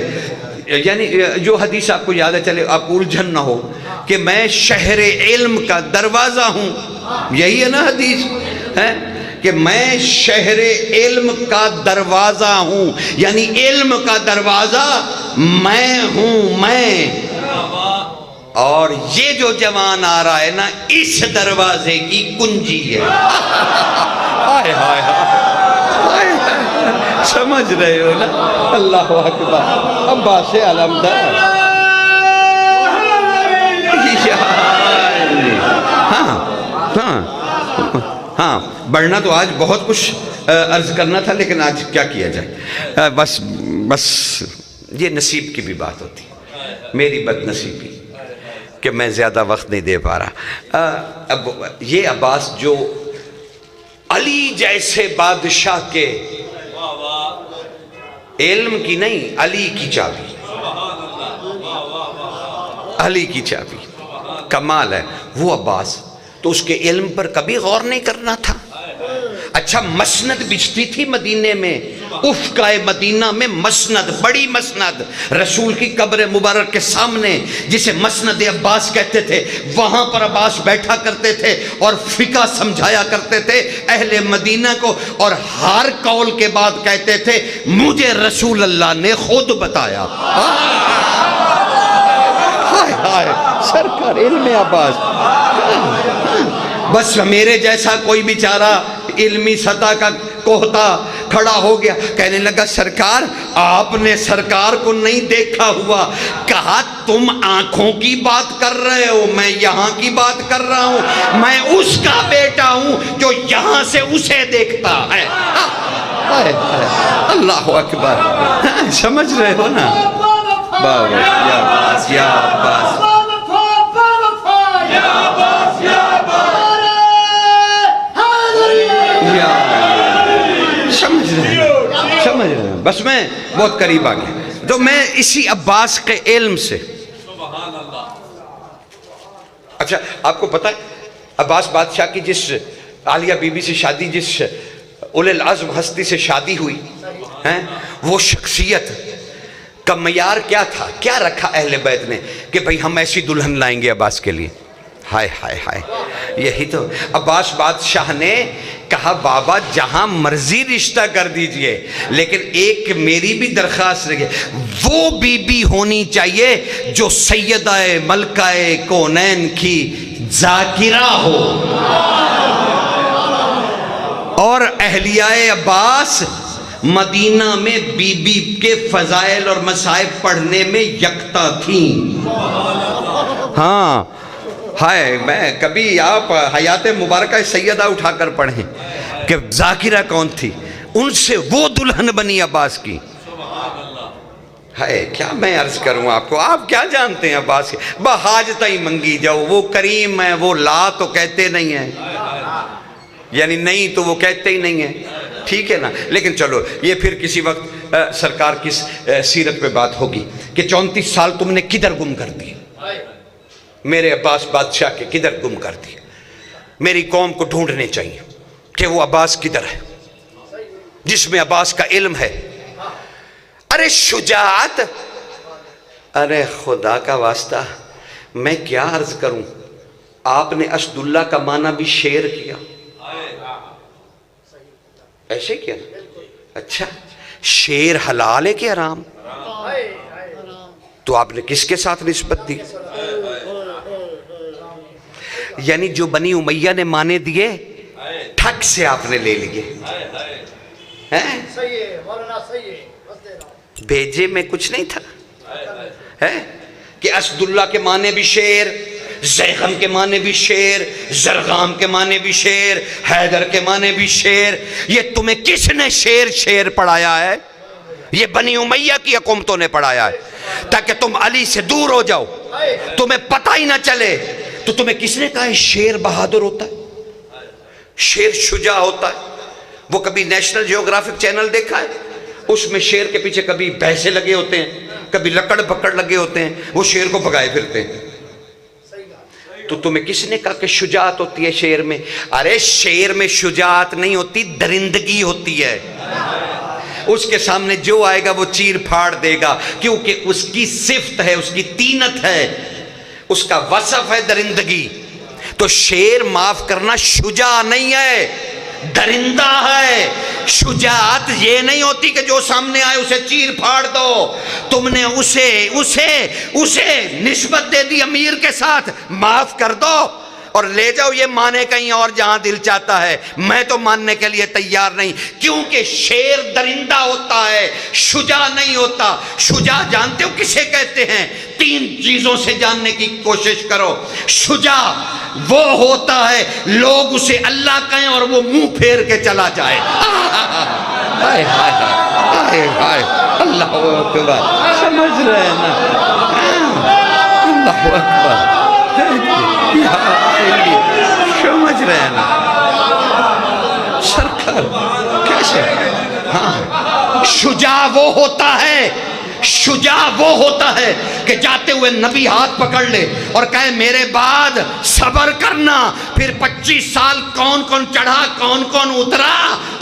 یعنی جو حدیث آپ کو یاد ہے، چلے آپ الجھن نہ ہو، کہ میں شہر علم کا دروازہ ہوں. یہی ہے نا حدیث ہے کہ میں شہر علم کا دروازہ ہوں، یعنی علم کا دروازہ میں ہوں میں. اور یہ جو جوان آ رہا ہے نا، اس دروازے کی کنجی ہے. ہائے ہائے ہائے، سمجھ رہے ہو نا؟ اللہ اکبر، عباس علمدار. ہاں بڑھنا تو آج بہت کچھ عرض کرنا تھا، لیکن آج کیا کیا جائے، بس یہ نصیب کی بھی بات ہوتی، میری بد نصیبی کہ میں زیادہ وقت نہیں دے پا رہا. اب یہ عباس جو علی جیسے بادشاہ کے علم کی نہیں، علی کی چابی، علی کی چابی، کمال ہے وہ عباس. تو اس کے علم پر کبھی غور نہیں کرنا تھا. اچھا مسند بچتی تھی مدینے میں، افقائے مدینہ میں مسند، بڑی مسند رسول کی قبر مبارک کے سامنے، جسے مسند عباس کہتے تھے، وہاں پر عباس بیٹھا کرتے تھے اور فقہ سمجھایا کرتے تھے اہل مدینہ کو، اور ہر قول کے بعد کہتے تھے مجھے رسول اللہ نے خود بتایا. سرکار علم عباس. بس میرے جیسا کوئی بیچارہ علمی سطح کا کوہتا کھڑا ہو گیا، کہنے لگا سرکار آپ نے سرکار کو نہیں دیکھا ہوا. کہا تم آنکھوں کی بات کر رہے ہو، میں یہاں کی بات کر رہا ہوں. میں اس کا بیٹا ہوں جو یہاں سے اسے دیکھتا ہے. اللہ اکبر، سمجھ رہے ہو نا؟ بابا یا عباس یا عباس، سمجھ رہے ہیں. بس میں بہت قریب آ گیا. تو میں اسی عباس کے علم سے، اچھا آپ کو پتا ہے عباس بادشاہ کی جس عالیہ بی بی سے شادی، جس اولے العزم ہستی سے شادی ہوئی ہیں، وہ شخصیت کا معیار کیا تھا، کیا رکھا اہل بیت نے کہ بھئی ہم ایسی دلہن لائیں گے عباس کے لیے. ہائے ہائے ہائے، یہی تو عباس بادشاہ نے کہا بابا جہاں مرضی رشتہ کر دیجئے، لیکن ایک میری بھی درخواست رہے، وہ بی بی ہونی چاہیے جو سیدہ ملکہ کونین کی ذاکرہ ہو. اور اہلیہ عباس مدینہ میں بی بی کے فضائل اور مصائب پڑھنے میں یکتا تھیں. ہاں ہائے، میں کبھی آپ حیات مبارکہ سیدہ اٹھا کر پڑھیں کہ ذاکرہ کون تھی، ان سے وہ دلہن بنی عباس کی. ہائے کیا میں عرض کروں آپ کو، آپ کیا جانتے ہیں عباس کی، بحاجتہ ہی منگی جاؤ، وہ کریم ہے، وہ لا تو کہتے نہیں ہیں، یعنی نہیں تو وہ کہتے ہی نہیں ہیں، ٹھیک ہے نا. لیکن چلو یہ پھر کسی وقت سرکار کی سیرت پہ بات ہوگی کہ 34 سال تم نے کدھر گم کر دی، میرے عباس بادشاہ کے کدھر گم کر دی. میری قوم کو ڈھونڈنے چاہیے کہ وہ عباس کدھر ہے جس میں عباس کا علم ہے. ارے شجاعت، ارے خدا کا واسطہ میں کیا عرض کروں، آپ نے اسد اللہ کا معنی بھی شیر کیا، ایسے کیا نا. اچھا شیر حلال ہے کہ حرام؟ تو آپ نے کس کے ساتھ نسبت دی؟ یعنی جو بنی امیہ نے معنی دیے ٹھک سے آپ نے لے لیے. بھیجے میں کچھ نہیں تھا کہ اسد اللہ کے معنی بھی شیر، زیغم کے معنی بھی شیر، زرغام کے معنی بھی شیر، حیدر کے معنی بھی شیر. یہ تمہیں کس نے شیر پڑھایا ہے؟ یہ بنی امیہ کی حکومتوں نے پڑھایا ہے تاکہ تم علی سے دور ہو جاؤ، تمہیں پتہ ہی نہ چلے. تو تمہیں کس نے کہا ہے شیر بہادر ہوتا ہے، شیر شجاع ہوتا ہے؟ وہ کبھی نیشنل جیوگرافک چینل دیکھا ہے؟ اس میں شیر کے پیچھے کبھی بھینسے لگے ہوتے ہیں، کبھی لکڑ پکڑ لگے ہوتے ہیں، وہ شیر کو بھگائے پھرتے ہیں. تو تمہیں کس نے کہا کہ شجاعت ہوتی ہے شیر میں؟ ارے شیر میں شجاعت نہیں ہوتی، درندگی ہوتی ہے. اس کے سامنے جو آئے گا وہ چیر پھاڑ دے گا، کیونکہ اس کی صفت ہے، اس کی طینت ہے، اس کا وصف ہے درندگی. تو شیر معاف کرنا شجاع نہیں ہے، درندہ ہے. شجاعت یہ نہیں ہوتی کہ جو سامنے آئے اسے چیر پھاڑ دو. تم نے اسے نسبت دے دی امیر کے ساتھ، معاف کر دو اور لے جاؤ، یہ مانے کہیں اور جہاں دل چاہتا ہے. میں تو ماننے کے لیے تیار نہیں، کیونکہ شیر درندہ ہوتا ہے، شجاع نہیں ہوتا. شجاع جانتے ہو کسے کہتے ہیں؟ 3 چیزوں سے جاننے کی کوشش کرو. شجاع وہ ہوتا ہے لوگ اسے اللہ کہیں اور وہ منہ پھیر کے چلا جائے. ہائے ہائے ہائے ہائے، اللہ اکبر، سمجھ رہے ہیں نا؟ اللہ اکبر، سمجھ رہے ہیں نا سرکار کیسے؟ ہاں شجاع وہ ہوتا ہے، شجاع وہ ہوتا ہے کہ جاتے ہوئے نبی ہاتھ پکڑ لے اور کہے میرے بعد صبر کرنا. پھر 25 سال کون کون چڑھا کون کون اترا،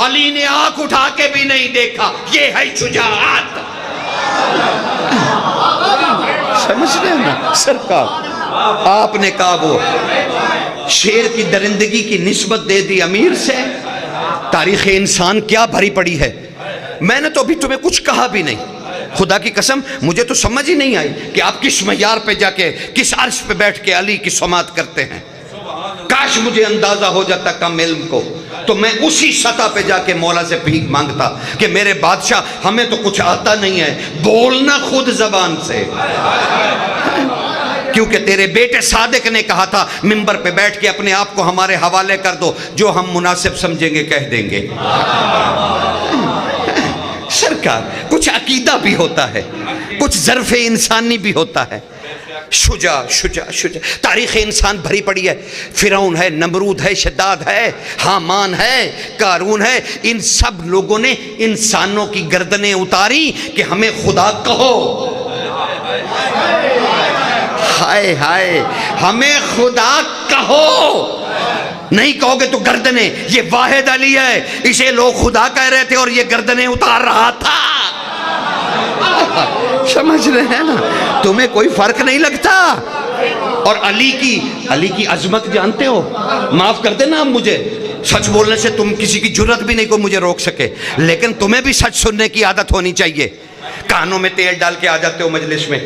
علی نے آنکھ اٹھا کے بھی نہیں دیکھا. یہ ہے شجاعت. سمجھ رہے ہیں نا سرکار؟ آپ نے کہا وہ شیر کی درندگی کی نسبت دے دی امیر سے. تاریخ انسان کیا بھری پڑی ہے. میں نے تو ابھی تمہیں کچھ کہا بھی نہیں. خدا کی قسم مجھے تو سمجھ ہی نہیں آئی کہ آپ کس معیار پہ جا کے کس عرش پہ بیٹھ کے علی کی سماعت کرتے ہیں. کاش مجھے اندازہ ہو جاتا کم علم کو، تو میں اسی سطح پہ جا کے مولا سے بھیک مانگتا کہ میرے بادشاہ ہمیں تو کچھ آتا نہیں ہے، بولنا خود زبان سے. کیونکہ تیرے بیٹے صادق نے کہا تھا منبر پہ بیٹھ کے اپنے آپ کو ہمارے حوالے کر دو، جو ہم مناسب سمجھیں گے کہہ دیں گے. سرکار کچھ عقیدہ بھی ہوتا ہے، کچھ ظرف انسانی بھی ہوتا ہے. شجاع شجاع شجاع تاریخ انسان بھری پڑی ہے. فرعون ہے، نمرود ہے، شداد ہے، حامان ہے، قارون ہے. ان سب لوگوں نے انسانوں کی گردنیں اتاری کہ ہمیں خدا کہو. ہائے ہائے، ہمیں خدا کہو. نہیں کہو گے تو گردنیں. یہ واحد علی ہے، اسے لوگ خدا کہہ رہے تھے اور یہ گردنیں اتار رہا تھا. سمجھ رہے ہیں نا؟ تمہیں کوئی فرق نہیں لگتا. اور علی کی عظمت جانتے ہو. معاف کر دینا اب مجھے، سچ بولنے سے تم کسی کی جرت بھی نہیں کوئی مجھے روک سکے، لیکن تمہیں بھی سچ سننے کی عادت ہونی چاہیے. کانوں میں تیل ڈال کے آ جاتے ہو مجلس میں،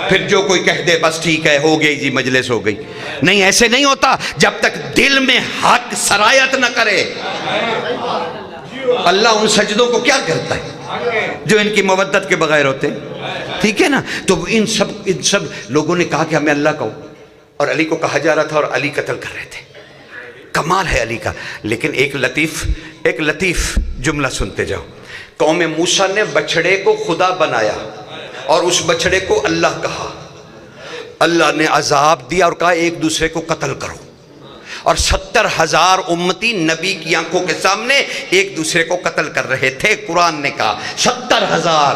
پھر جو کوئی کہہ دے بس ٹھیک ہے ہو گئی جی مجلس ہو گئی. نہیں، ایسے نہیں ہوتا. جب تک دل میں حق سرایت نہ کرے. اللہ ان سجدوں کو کیا کرتا ہے جو ان کی مودت کے بغیر ہوتے ہیں؟ ٹھیک ہے نا؟ تو ان سب لوگوں نے کہا کہ ہمیں اللہ کہو، اور علی کو کہا جا رہا تھا اور علی قتل کر رہے تھے۔ کمال ہے علی کا۔ لیکن ایک لطیف جملہ سنتے جاؤ۔ قوم موسیٰ نے بچھڑے کو خدا بنایا اور اس بچھڑے کو اللہ کہا، اللہ نے عذاب دیا اور کہا ایک دوسرے کو قتل کرو، اور 70,000 امتی نبی کی آنکھوں کے سامنے ایک دوسرے کو قتل کر رہے تھے۔ قرآن نے کہا 70,000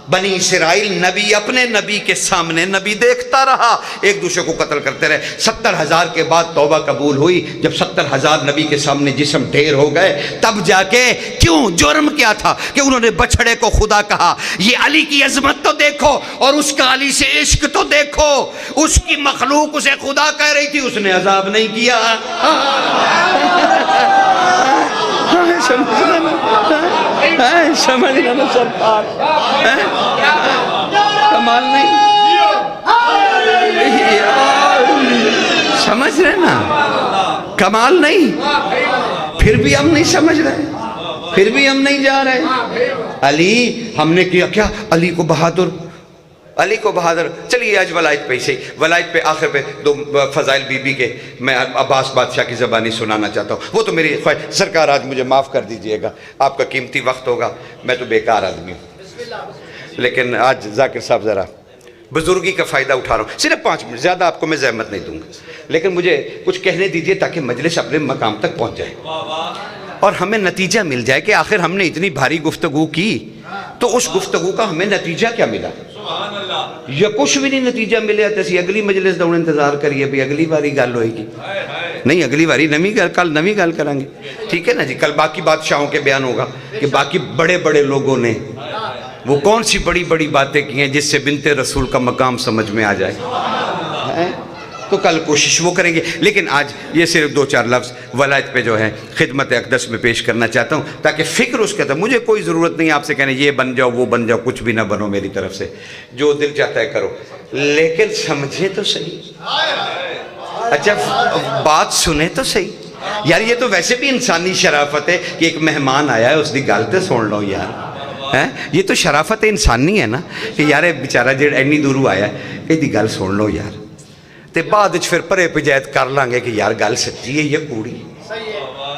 بنی اسرائیل نبی اپنے نبی کے سامنے، نبی دیکھتا رہا، ایک دوسرے کو قتل کرتے رہے۔ 70,000 کے بعد توبہ قبول ہوئی، جب 70,000 نبی کے سامنے جسم ڈھیر ہو گئے، تب جا کے کیوں جرم کیا تھا کہ انہوں نے بچھڑے کو خدا کہا۔ یہ علی کی عظمت تو دیکھو اور اس کا علی سے عشق تو دیکھو، اس کی مخلوق اسے خدا کہہ رہی تھی، اس نے عذاب نہیں کیا۔ سمجھ رہے نا سرکار؟ کمال نہیں؟ سمجھ رہے نا؟ کمال نہیں؟ پھر بھی ہم نہیں سمجھ رہے، پھر بھی ہم نہیں جا رہے۔ علی ہم نے کیا کیا؟ علی کو بہادر۔ چلیے آج ولایت پہ ہی صحیح، ولایت پہ آخر پہ دو فضائل بی بی کے میں عباس بادشاہ کی زبانی سنانا چاہتا ہوں۔ وہ تو میری خواہش، سرکار آج مجھے معاف کر دیجئے گا، آپ کا قیمتی وقت ہوگا، میں تو بیکار آدمی ہوں، لیکن آج ذاکر صاحب ذرا بزرگی کا فائدہ اٹھا رہا ہوں۔ صرف 5 منٹ، زیادہ آپ کو میں زحمت نہیں دوں گا، لیکن مجھے کچھ کہنے دیجئے تاکہ مجلس اپنے مقام تک پہنچ جائے اور ہمیں نتیجہ مل جائے کہ آخر ہم نے اتنی بھاری گفتگو کی تو اس گفتگو کا ہمیں نتیجہ کیا ملا۔ یا کچھ بھی نہیں نتیجہ ملے تو اسی اگلی مجلس دون انتظار کریے بھی اگلی باری گل ہوئے گی، نہیں اگلی باری کل نمی گل کریں گے، ٹھیک ہے نا جی؟ کل باقی بادشاہوں کے بیان ہوگا کہ باقی بڑے بڑے لوگوں نے وہ کون سی بڑی بڑی باتیں کی ہیں جس سے بنت رسول کا مقام سمجھ میں آ جائے، تو کل کوشش وہ کریں گے۔ لیکن آج یہ صرف 2-4 لفظ ولایت پہ جو ہے خدمت اقدس میں پیش کرنا چاہتا ہوں تاکہ فکر اس کے تھا۔ مجھے کوئی ضرورت نہیں آپ سے کہنے یہ بن جاؤ وہ بن جاؤ، کچھ بھی نہ بنو، میری طرف سے جو دل چاہتا ہے کرو، لیکن سمجھے تو صحیح، اچھا بات سنے تو صحیح۔ یار یہ تو ویسے بھی انسانی شرافت ہے کہ ایک مہمان آیا ہے اس دی گل تے سن لو یار، یہ تو شرافت انسانی ہے نا کہ یار بیچارہ جڑا اینی دوروں آیا ہے یہ دی گل سن لو یار، تے بعد پھر پرے پجایت کر لیں گے کہ یار گل سچی ہے یہ کوڑی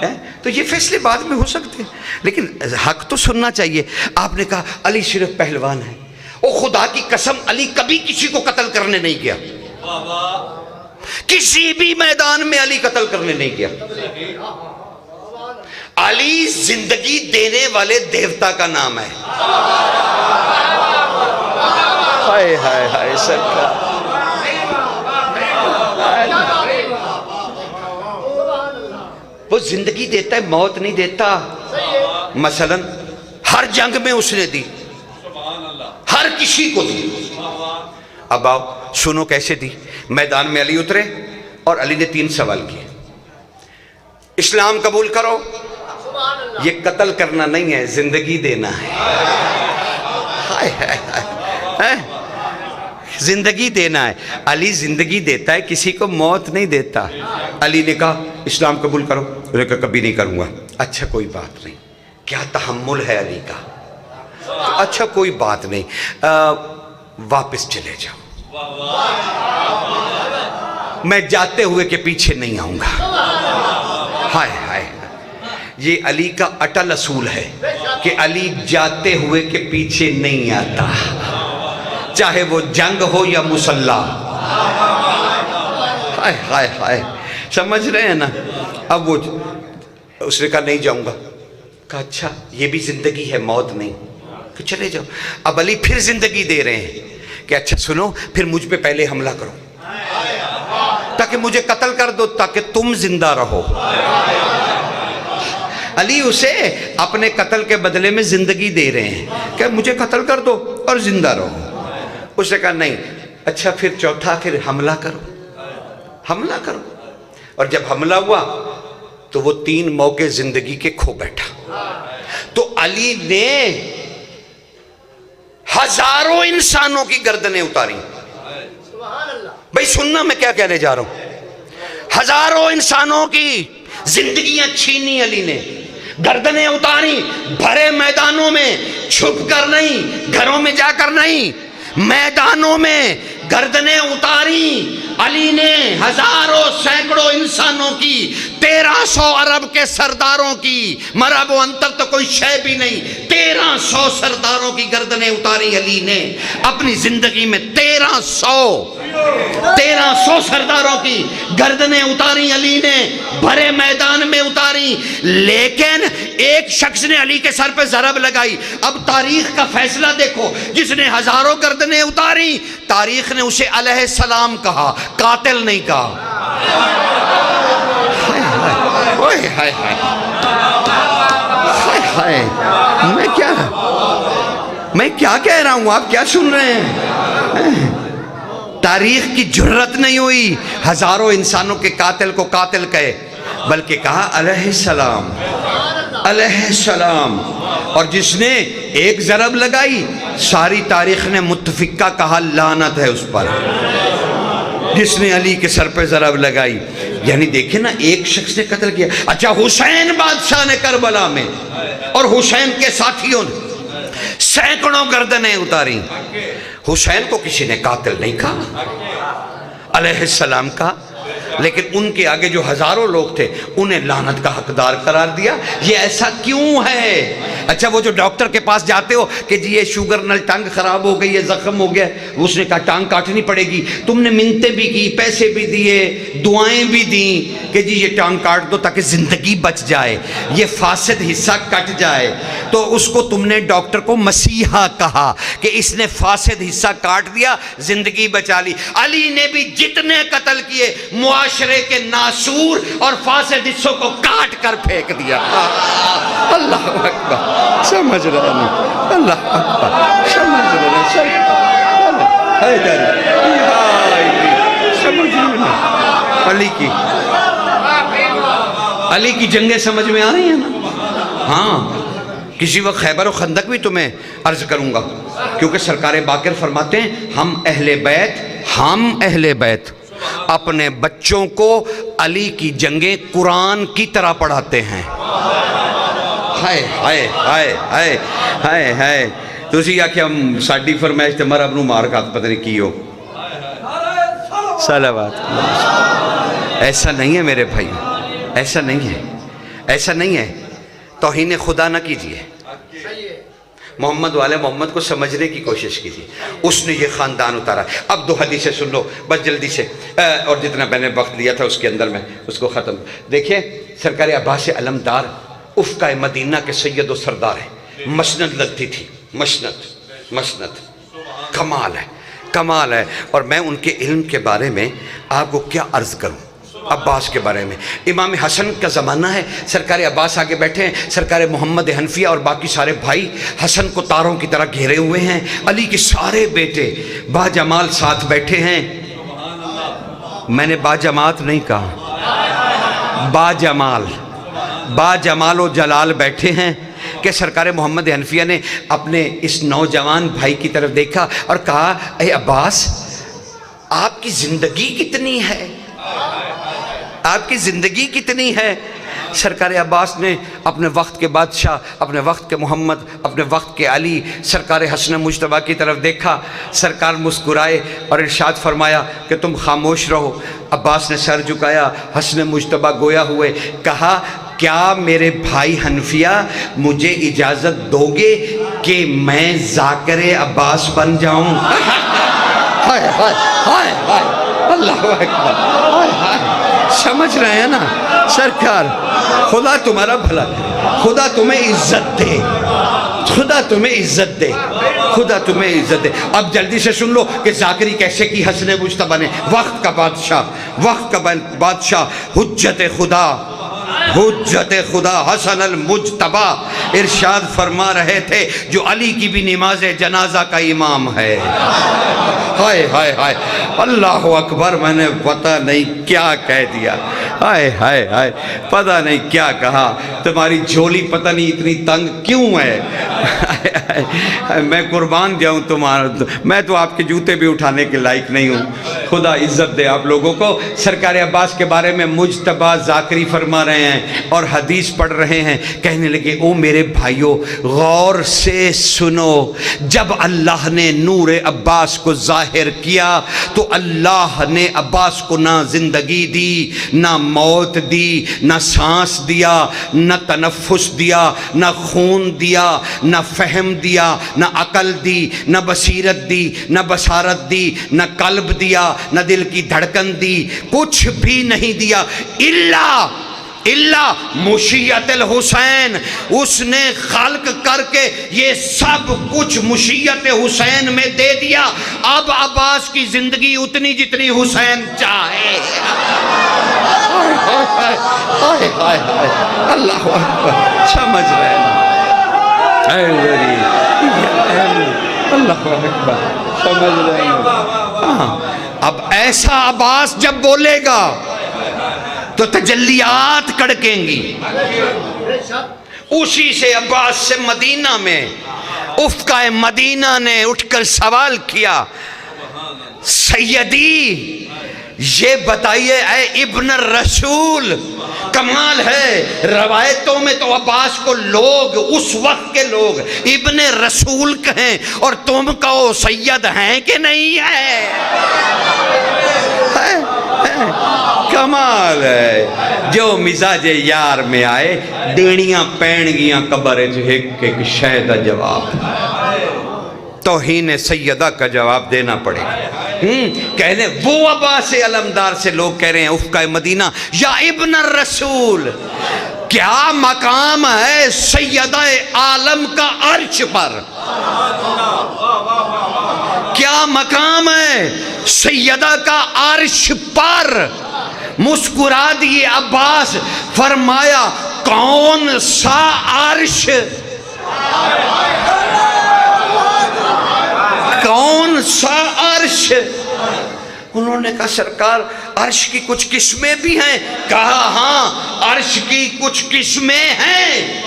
ہے، تو یہ فیصلے بعد میں ہو سکتے ہیں، لیکن حق تو سننا چاہیے۔ آپ نے کہا علی صرف پہلوان ہے، او خدا کی قسم علی کبھی کسی کو قتل کرنے نہیں گیا، کسی بھی میدان میں علی قتل کرنے نہیں گیا۔ علی زندگی دینے والے دیوتا کا نام ہے۔ ہائے ہائے ہائے سرکار، وہ زندگی دیتا ہے، موت نہیں دیتا۔ مثلا ہر جنگ میں اس نے دی، ہر کسی کو دی۔ اب آؤ سنو کیسے دی۔ میدان میں علی اترے اور علی نے 3 سوال کیے، اسلام قبول کرو، یہ قتل کرنا نہیں ہے زندگی دینا ہے، ہائے ہائے ہائے، زندگی دینا ہے۔ علی زندگی دیتا ہے، کسی کو موت نہیں دیتا۔ علی نے کہا اسلام قبول کرو، انہوں نے کہا کبھی نہیں کروں گا۔ اچھا کوئی بات نہیں، کیا تحمل ہے علی کا، اچھا کوئی بات نہیں، واپس چلے جاؤ، میں جاتے ہوئے کے پیچھے نہیں آؤں گا۔ ہائے ہائے، یہ علی کا اٹل اصول ہے کہ علی جاتے ہوئے کے پیچھے نہیں آتا، چاہے وہ جنگ ہو یا مسلح۔ ہائے ہائے ہائے، سمجھ رہے ہیں نا؟ اب وہ اس نے کہا نہیں جاؤں گا، کہا اچھا یہ بھی زندگی ہے موت نہیں، کہ چلے جاؤ۔ اب علی پھر زندگی دے رہے ہیں کہ اچھا سنو پھر مجھ پہ پہلے حملہ کرو تاکہ مجھے قتل کر دو تاکہ تم زندہ رہو۔ علی اسے اپنے قتل کے بدلے میں زندگی دے رہے ہیں کہ مجھے قتل کر دو اور زندہ رہو۔ اس نے کہا نہیں، اچھا پھر چوتھا پھر حملہ کرو، حملہ کرو۔ اور جب حملہ ہوا تو وہ 3 موقع زندگی کے کھو بیٹھا۔ تو علی نے ہزاروں انسانوں کی گردنیں اتاری۔ بھئی سننا میں کیا کہنے جا رہا ہوں، ہزاروں انسانوں کی زندگیاں چھینی علی نے، گردنیں اتاری بھرے میدانوں میں، چھپ کر نہیں، گھروں میں جا کر نہیں، میدانوں میں گردنیں اتاری علی نے، ہزاروں سینکڑوں انسانوں کی، 1300 عرب کے سرداروں کی، مرب و انتر تو کوئی شے بھی نہیں، 1300 سرداروں کی گردنیں اتاری علی نے اپنی زندگی میں، 1300 سرداروں کی گردنیں اتاری علی نے، بھرے میدان میں اتاری، لیکن ایک شخص نے علی کے سر پہ ضرب لگائی۔ اب تاریخ کا فیصلہ دیکھو، جس نے ہزاروں گردنیں اتاری، تاریخ نے اسے علیہ السلام کہا، قاتل نہیں کہا۔ میں کیا کہہ رہا ہوں، آپ کیا سن رہے ہیں؟ تاریخ کی جرت نہیں ہوئی ہزاروں انسانوں کے قاتل کو قاتل کہے، بلکہ کہا علیہ السلام، علیہ السلام۔ اور جس نے ایک ضرب لگائی، ساری تاریخ نے متفقہ کہا لعنت ہے اس پر، جس نے علی کے سر پہ ضرب لگائی۔ یعنی دیکھیں نا، ایک شخص نے قتل کیا۔ اچھا، حسین بادشاہ نے کربلا میں اور حسین کے ساتھیوں نے سینکڑوں گردنیں اتاری، حسین کو کسی نے قاتل نہیں کہا، علیہ السلام کا، لیکن ان کے آگے جو ہزاروں لوگ تھے انہیں لعنت کا حقدار قرار دیا۔ یہ ایسا کیوں ہے؟ اچھا، وہ جو ڈاکٹر کے پاس جاتے ہو کہ جی یہ شوگر نل ٹانگ خراب ہو گئی ہے، زخم ہو گیا، اس نے کہا ٹانگ کاٹنی پڑے گی، تم نے منتیں بھی کی، پیسے بھی دیے، دعائیں بھی دیں کہ جی یہ ٹانگ کاٹ دو تاکہ زندگی بچ جائے، یہ فاسد حصہ کٹ جائے، تو اس کو تم نے ڈاکٹر کو مسیحا کہا کہ اس نے فاسد حصہ کاٹ دیا، زندگی بچا لی۔ علی نے بھی جتنے قتل کیے، معاشرے کے ناسور اور فاسد حصوں کو کاٹ کر پھینک دیا۔ اللہ اکبر، سمجھ رہے ہیں؟ اللہ اکبر، سمجھ رہے ہیں؟ سمجھ رہے ہیں؟ علی کی جنگیں سمجھ میں آ رہی ہیں نا؟ ہاں، کسی وقت خیبر و خندق بھی تمہیں عرض کروں گا، کیونکہ سرکار باقر فرماتے ہیں ہم اہل بیت اپنے بچوں کو علی کی جنگیں قرآن کی طرح پڑھاتے ہیں۔ ہائے ہائے ہائے ہائے ہائے ہائے، تسی آکھیا ساڈی فرمائش تے مرب نو مار کھات پتہ نہیں کی ہو۔ صلوات۔ ایسا نہیں ہے میرے بھائی، ایسا نہیں ہے، ایسا نہیں ہے۔ توہین خدا نہ کیجئے، محمد والے محمد کو سمجھنے کی کوشش کیجیے، اس نے یہ خاندان اتارا۔ اب دو حدیثیں سن لو بس جلدی سے، اور جتنا میں نے وقت لیا تھا اس کے اندر میں اس کو ختم۔ دیکھیں، سرکار عباس علمدار افقہ مدینہ کے سید و سردار ہیں، مسند لگتی تھی، مسند، کمال ہے، کمال ہے۔ اور میں ان کے علم کے بارے میں آپ کو کیا عرض کروں، عباس کے بارے میں۔ امام حسن کا زمانہ ہے، سرکار عباس آگے بیٹھے ہیں، سرکار محمد حنفیہ اور باقی سارے بھائی حسن کو تاروں کی طرح گھیرے ہوئے ہیں، علی کے سارے بیٹے باجمال ساتھ بیٹھے ہیں۔ میں نے باجماعت نہیں کہا، باجمال و جلال بیٹھے ہیں کہ سرکار محمد حنفیہ نے اپنے اس نوجوان بھائی کی طرف دیکھا اور کہا اے عباس، آپ کی زندگی کتنی ہے، آپ کی زندگی کتنی ہے؟ سرکار عباس نے اپنے وقت کے بادشاہ، اپنے وقت کے محمد، اپنے وقت کے علی، سرکار حسن مجتبیٰ کی طرف دیکھا، سرکار مسکرائے اور ارشاد فرمایا کہ تم خاموش رہو۔ عباس نے سر جھکایا، حسن مجتبیٰ گویا ہوئے، کہا کیا میرے بھائی حنفیہ مجھے اجازت دو گے کہ میں ذاکر عباس بن جاؤں؟ ہائے ہائے ہائے ہائے، اللہ اکبر، ہائے ہائے، سمجھ رہے ہیں نا؟ سرکار خدا تمہارا بھلا کرے، خدا تمہیں عزت دے، خدا تمہیں عزت دے، خدا تمہیں عزت دے۔ اب جلدی سے سن لو کہ ذاکری کیسے کی حسن مجتبیٰ نے، وقت کا بادشاہ، حجت خدا حسن المجتبیٰ ارشاد فرما رہے تھے جو علی کی بھی نماز جنازہ کا امام ہے۔ ہائے ہائے ہائے، اللہ اکبر، میں نے پتہ نہیں کیا کہہ دیا، ہائے ہائے ہائے، پتہ نہیں کیا کہا، تمہاری جھولی پتہ نہیں اتنی تنگ کیوں ہے، میں قربان جاؤں تمہارا، میں تو آپ کے جوتے بھی اٹھانے کے لائق نہیں ہوں۔ خدا عزت دے آپ لوگوں کو۔ سرکار عباس کے بارے میں مجتبیٰ ذاکری فرما رہے ہیں اور حدیث پڑھ رہے ہیں، کہنے لگے او میرے بھائیو غور سے سنو، جب اللہ نے نور عباس کو ظاہر کیا تو اللہ نے عباس کو نہ زندگی دی، نہ موت دی، نہ سانس دیا، نہ تنفس دیا، نہ خون دیا، نہ فہم دیا، نہ عقل دی، نہ بصیرت دی، نہ بصارت دی، نہ قلب دیا، نہ دل کی دھڑکن دی، کچھ بھی نہیں دیا الا مشیت الحسین۔ اس نے خلق کر کے یہ سب کچھ مشیت حسین میں دے دیا۔ اب عباس کی زندگی اتنی جتنی حسین چاہے۔ اللہ اکبر، سمجھ رہے ہیں؟ اللہ اکبر، سمجھ رہے ہیں؟ اب ایسا عباس جب بولے گا تو تجلیات کڑکیں گی۔ اسی سے عباس سے مدینہ میں افقہ مدینہ نے اٹھ کر سوال کیا، سیدی یہ بتائیے اے ابن الرسول، کمال ہے روایتوں میں تو عباس کو لوگ اس وقت کے لوگ ابن رسول کہیں اور تم کہو سید ہیں کہ نہیں ہے؟ کمال ہے۔ جو مزاج یار میں آئے ڈیڑیاں پین گیاں قبر ایک شہدہ جواب، توہین سیدہ کا جواب دینا پڑے گا۔ کہنے وہ عباس علمدار سے لوگ کہہ رہے ہیں افقہ مدینہ، یا ابن الرسول کیا مقام ہے سیدہ عالم کا عرش پر؟ کیا مقام ہے سیدہ کا عرش پر؟ مسکرا دیے عباس، فرمایا کون سا عرش؟ کون سا عرش؟ انہوں نے کہا سرکار عرش کی کچھ قسمیں بھی ہیں۔ کہا ہاں عرش کی کچھ قسمیں ہیں۔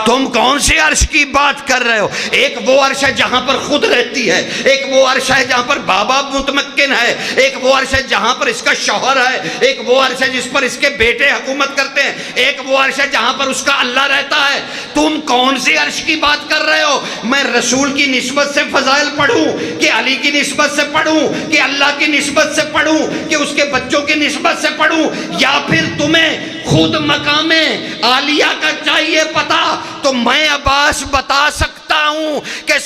تم کون سے عرش کی بات کر رہے ہو؟ ایک وہ عرش ہے جہاں پر خود رہتی ہے، ایک وہ عرش ہے جہاں پر بابا متمکن ہے، ایک وہ عرش ہے جہاں پر اس کا شوہر ہے، ایک وہ عرش ہے جس پر اس کے بیٹے حکومت کرتے ہیں، ایک وہ عرش ہے جہاں پر اس کا اللہ رہتا ہے۔ تم کون سے عرش کی بات کر رہے ہو؟ میں رسول کی نسبت سے فضائل پڑھوں کہ علی کی نسبت سے پڑھوں کہ اللہ کی نسبت سے پڑھوں کہ اس کے بچوں کی نسبت سے پڑھوں، یا پھر تمہیں خود مقام عالیہ کا چاہیے پتہ؟ تو میں عباس بتا سکتا ہوں کہ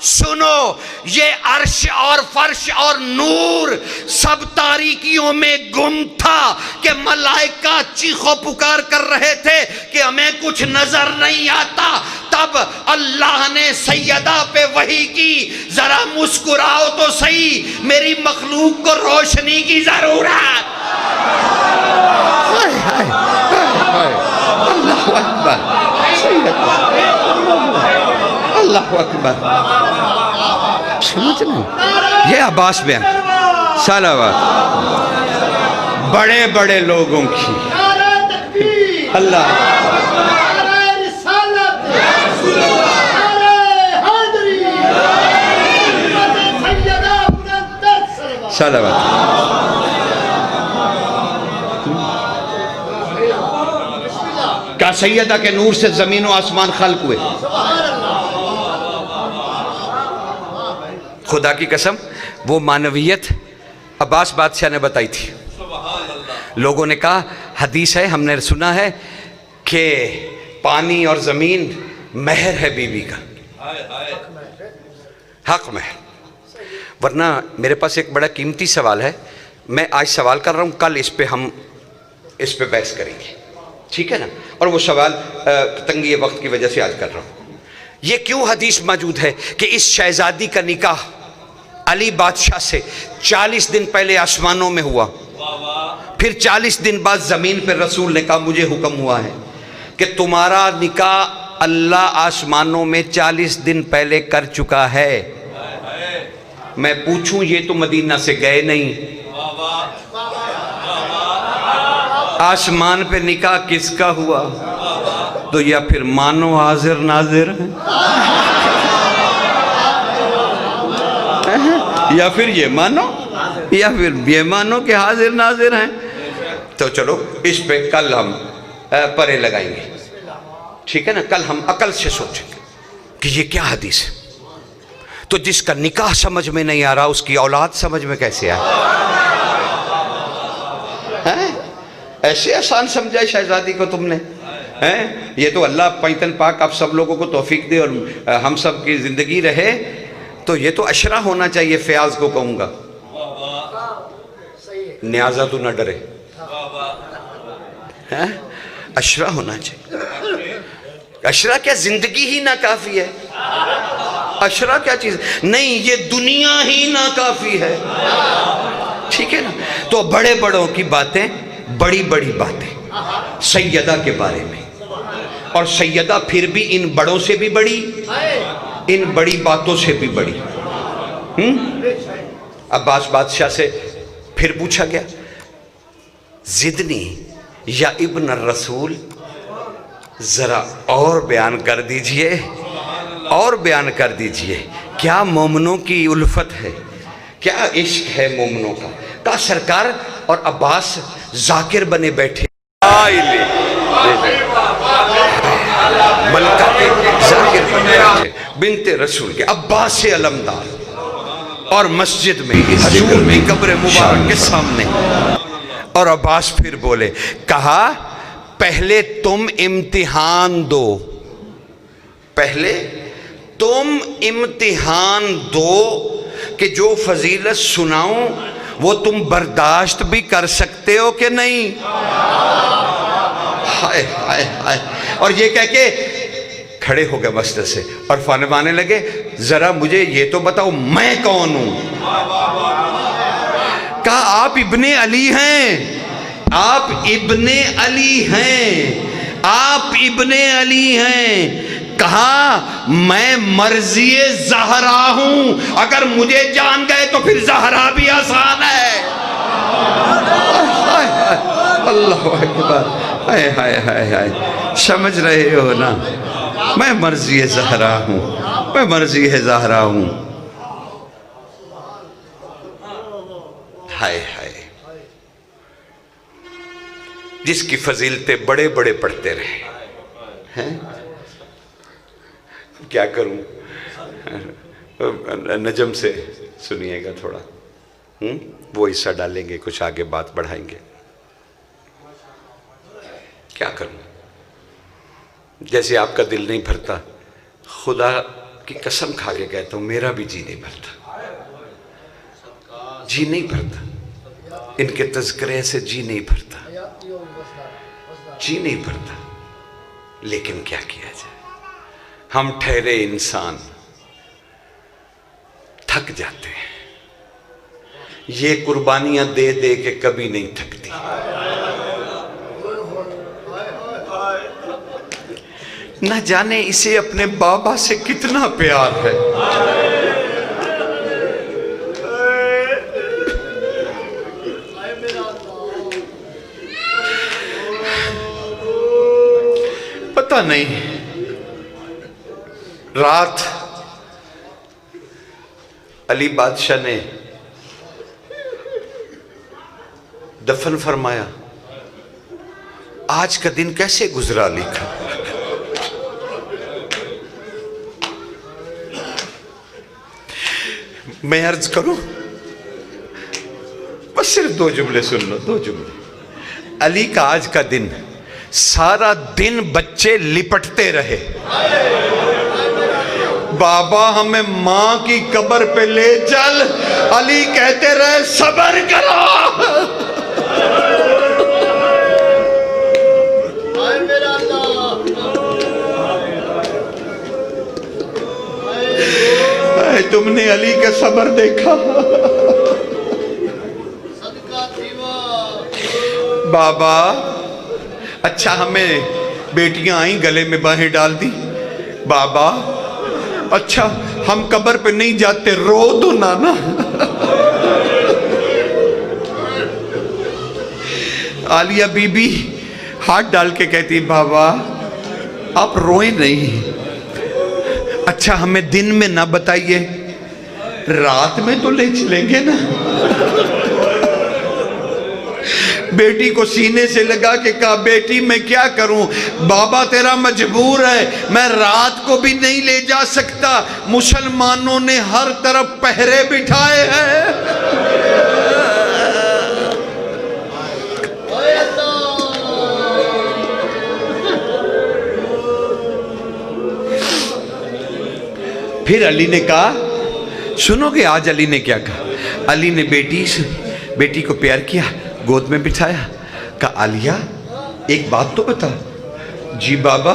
سنو یہ عرش اور فرش اور نور سب تاریکیوں میں گم تھا کہ ملائکہ چیخو پکار کر رہے تھے کہ ہمیں کچھ نظر نہیں آتا۔ تب اللہ نے سیدہ پہ وحی کی، ذرا مسکراؤ تو صحیح، میری مخلوق کو روشنی کی ضرورت۔ اللہ اکبر، اللہ اکبر، سمجھ نہیں؟ یہ عباس بیان صلوات بڑے بڑے لوگوں کی۔ اللہ صلوات۔ کیا سیدہ کے نور سے زمین و آسمان خلق ہوئے؟ خدا کی قسم وہ معنویت عباس بادشاہ نے بتائی تھی۔ لوگوں نے کہا حدیث ہے، ہم نے سنا ہے کہ پانی اور زمین مہر ہے بیوی کا، حق مہر۔ ورنہ میرے پاس ایک بڑا قیمتی سوال ہے، میں آج سوال کر رہا ہوں، کل ہم اس پہ بحث کریں گے، ٹھیک ہے نا؟ اور وہ سوال تنگی وقت کی وجہ سے آج کر رہا ہوں۔ یہ کیوں حدیث موجود ہے کہ اس شہزادی کا نکاح علی بادشاہ سے 40 دن پہلے آسمانوں میں ہوا، پھر 40 دن بعد زمین پر رسول نے کہا مجھے حکم ہوا ہے کہ تمہارا نکاح اللہ آسمانوں میں 40 دن پہلے کر چکا ہے۔ میں پوچھوں یہ تو مدینہ سے گئے نہیں، آسمان پہ نکاح کس کا ہوا؟ تو یا پھر مانو حاضر ناظر ہے، یا پھر یہ مانو یا پھر یہ مانو کہ حاضر ناظر ہیں؟ تو چلو اس پہ کل ہم پرے لگائیں گے، ٹھیک ہے نا؟ کل ہم عقل سے سوچیں گے کہ یہ کیا حدیث ہے۔ تو جس کا نکاح سمجھ میں نہیں آ رہا اس کی اولاد سمجھ میں کیسے آئے؟ ایسے آسان سمجھا شہزادی کو تم نے؟ یہ تو اللہ پیتن پاک آپ سب لوگوں کو توفیق دے اور ہم سب کی زندگی رہے، تو یہ تو اشرا ہونا چاہیے۔ فیاض کو کہوں گا نیازہ تو نہ ڈرے، اشرا ہونا چاہیے۔ اشرا کیا زندگی ہی ناکافی ہے؟ اشرا کیا چیز؟ نہیں، یہ دنیا ہی ناکافی ہے، ٹھیک ہے نا؟ تو بڑے بڑوں کی باتیں، بڑی بڑی باتیں سیدہ کے بارے میں، اور سیدہ پھر بھی ان بڑوں سے بھی بڑی، ان بڑی باتوں سے بھی بڑی۔ عباس بادشاہ سے پھر پوچھا گیا، زدنی یا ابن الرسول، ذرا اور بیان کر دیجئے، اور بیان کر دیجئے، کیا مومنوں کی الفت ہے، کیا عشق ہے مومنوں کا؟ کہا سرکار اور عباس ذاکر بنے بیٹھے، ملکہ کے ذاکر بنے بیٹھے، بنت رسول کے عباس علمدار، اور مسجد میں حضور میں قبر مبارک کے سامنے، اور عباس پھر بولے، کہا پہلے تم امتحان دو، پہلے تم امتحان دو کہ جو فضیلت سناؤں وہ تم برداشت بھی کر سکتے ہو کہ نہیں؟ ہائے ہائے ہائے۔ اور یہ کہہ کے کھڑے ہو گئے مسجد سے اور فرمانے لگے، ذرا مجھے یہ تو بتاؤ میں کون ہوں؟ کہا آپ ابن علی ہیں، آپ ابن علی ہیں، آپ ابن علی ہیں۔ کہا میں مرضی زہرا ہوں، اگر مجھے جان گئے تو پھر زہرا بھی آسان ہے۔ اللہ اکبر، ہائے ہائے ہائے ہائے، سمجھ رہے ہو نا؟ میں مرضی زہرا ہوں، میں مرضی زہرا ہوں۔ ہائے ہائے، جس کی فضیلتیں بڑے بڑے پڑھتے رہے ہیں، کیا کروں؟ نجم سے سنیے گا تھوڑا، وہ حصہ ڈالیں گے، کچھ آگے بات بڑھائیں گے۔ کیا کروں؟ جیسے آپ کا دل نہیں بھرتا، خدا کی قسم کھا کے کہتا ہوں میرا بھی جی نہیں بھرتا، جی نہیں بھرتا، ان کے تذکرے سے جی نہیں بھرتا، جی نہیں بھرتا۔ لیکن کیا کیا جائے، ہم ٹھہرے انسان تھک جاتے ہیں، یہ قربانیاں دے دے کے کبھی نہیں تھکتی۔ نہ جانے اسے اپنے بابا سے کتنا پیار ہے، پتہ نہیں۔ رات علی بادشاہ نے دفن فرمایا، آج کا دن کیسے گزرا لکھا؟ میں عرض کروں، بس صرف 2 جملے سن لو، 2 جملے۔ علی کا آج کا دن، سارا دن بچے لپٹتے رہے، بابا ہمیں ماں کی قبر پہ لے چل، علی کہتے رہے صبر کرو۔ تم نے علی کا صبر دیکھا؟ بابا اچھا ہمیں بیٹیاں آئیں گلے میں باہیں ڈال دی، بابا اچھا ہم قبر پہ نہیں جاتے، رو تو نانا۔ عالیہ بی بی ہاتھ ڈال کے کہتی، بابا آپ روئیں نہیں، اچھا ہمیں دن میں نہ بتائیے، رات میں تو لے چلیں گے نا۔ بیٹی کو سینے سے لگا کے کہا بیٹی میں کیا کروں، بابا تیرا مجبور ہے، میں رات کو بھی نہیں لے جا سکتا، مسلمانوں نے ہر طرف پہرے بٹھائے ہیں۔ پھر علی نے کہا، سنو گے آج علی نے کیا کہا؟ علی نے بیٹی کو پیار کیا، گود میں بٹھایا، کہا عالیہ ایک بات تو بتا۔ جی بابا۔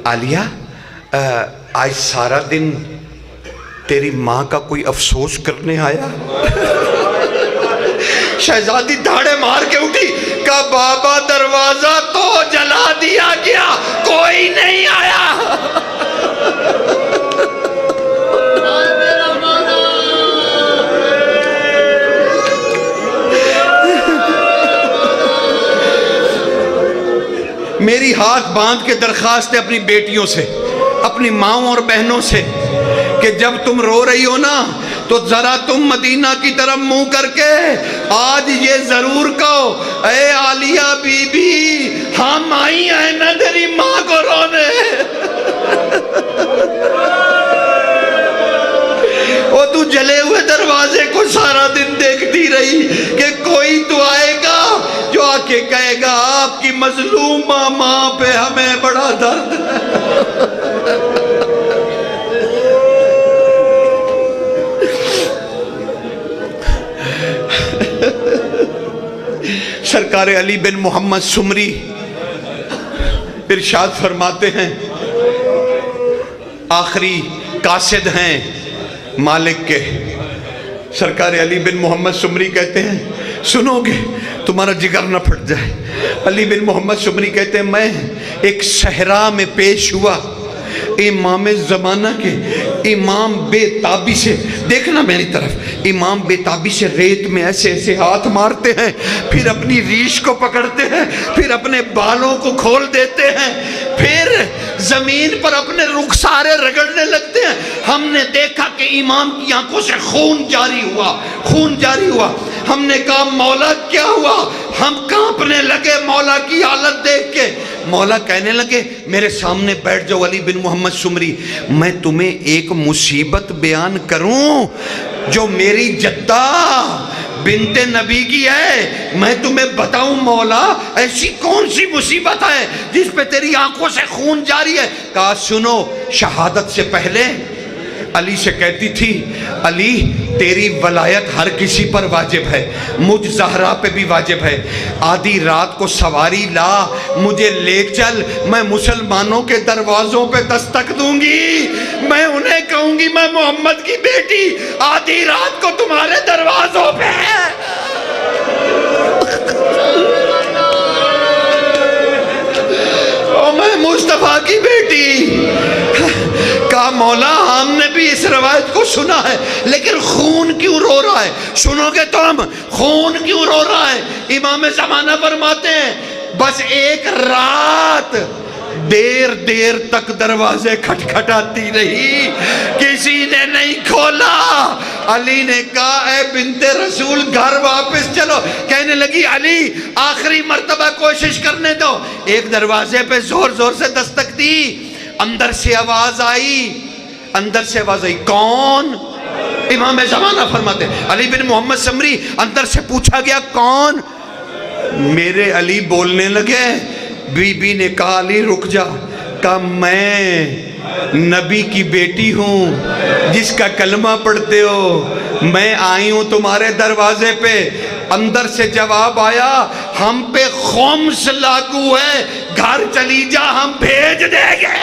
عالیہ آج سارا دن تیری ماں کا کوئی افسوس کرنے آیا؟ شہزادی دھاڑے مار کے اٹھی، کہا بابا دروازہ تو جلا دیا گیا، کوئی نہیں آیا۔ میری ہاتھ باندھ کے درخواست ہے اپنی بیٹیوں سے، اپنی ماؤں اور بہنوں سے، کہ جب تم رو رہی ہو نا تو ذرا تم مدینہ کی طرف منہ کر کے آج یہ ضرور کہو، اے عالیہ بی بی ہم آئی ہیں نا تیری ماں کو رونے۔ وہ تو جلے ہوئے دروازے کو سارا دن دیکھتی رہی کہ کوئی تو آئے گا جو آ کے کہے گا آپ کی مظلومہ ماں پہ ہمیں بڑا درد ہے۔ سرکار علی بن محمد سمری ارشاد فرماتے ہیں، آخری قاصد ہیں مالک کے۔ سرکار علی بن محمد سمری کہتے ہیں، سنو گے تمہارا جگر نہ پھٹ جائے۔ علی بن محمد سمری کہتے ہیں، میں ایک صحرا میں پیش ہوا، امام زمانہ کے امام بے تابی سے، دیکھنا میری طرف، امام بے تابی سے ریت میں ایسے ایسے ہاتھ مارتے ہیں، پھر اپنی ریش کو پکڑتے ہیں، پھر اپنے بالوں کو کھول دیتے ہیں، پھر زمین پر اپنے رخسارے رگڑنے لگتے ہیں۔ ہم نے دیکھا کہ امام کی آنکھوں سے خون جاری ہوا۔ ہم نے کہا مولا کیا ہوا؟ ہم کانپنے لگے مولا کی حالت دیکھ کے۔ مولا کہنے لگے میرے سامنے بیٹھ جاؤ علی بن محمد سمری، میں تمہیں ایک مصیبت بیان کروں جو میری جدہ بنت نبی کی ہے، میں تمہیں بتاؤں مولا ایسی کون سی مصیبت ہے جس پہ تیری آنکھوں سے خون جاری ہے؟ کہا سنو، شہادت سے پہلے علی سے کہتی تھی، علی تیری ولایت ہر کسی پر واجب ہے، مجھ زہرا پہ بھی واجب ہے، آدھی رات کو سواری لا مجھے لے چل، میں مسلمانوں کے دروازوں پہ دستک دوں گی، میں انہیں کہوں گی میں محمد کی بیٹی آدھی رات کو تمہارے دروازوں پہ ہے۔ اور میں مصطفیٰ کی بیٹی۔ کہا مولا ہم نے بھی اس روایت کو سنا ہے، لیکن خون کیوں رو رہا ہے؟ سنو گے تم خون کیوں رو رہا ہے؟ امام زمانہ فرماتے ہیں بس ایک رات دیر تک دروازے کھٹکھٹاتی رہی، کسی نے نہیں کھولا۔ علی نے کہا اے بنت رسول گھر واپس چلو۔ کہنے لگی علی آخری مرتبہ کوشش کرنے دو۔ ایک دروازے پہ زور سے دستک دی، اندر سے آواز آئی، کون؟ امام زمانہ فرماتے ہیں علی بن محمد سمری، اندر سے پوچھا گیا کون؟ میرے علی بولنے لگے۔ بی بی نے کہا علی رک جا، کہا میں نبی کی بیٹی ہوں جس کا کلمہ پڑھتے ہو، میں آئی ہوں تمہارے دروازے پہ۔ اندر سے جواب آیا ہم پہ خمس لاگو ہے، گھر چلی جا ہم بھیج دیں گے۔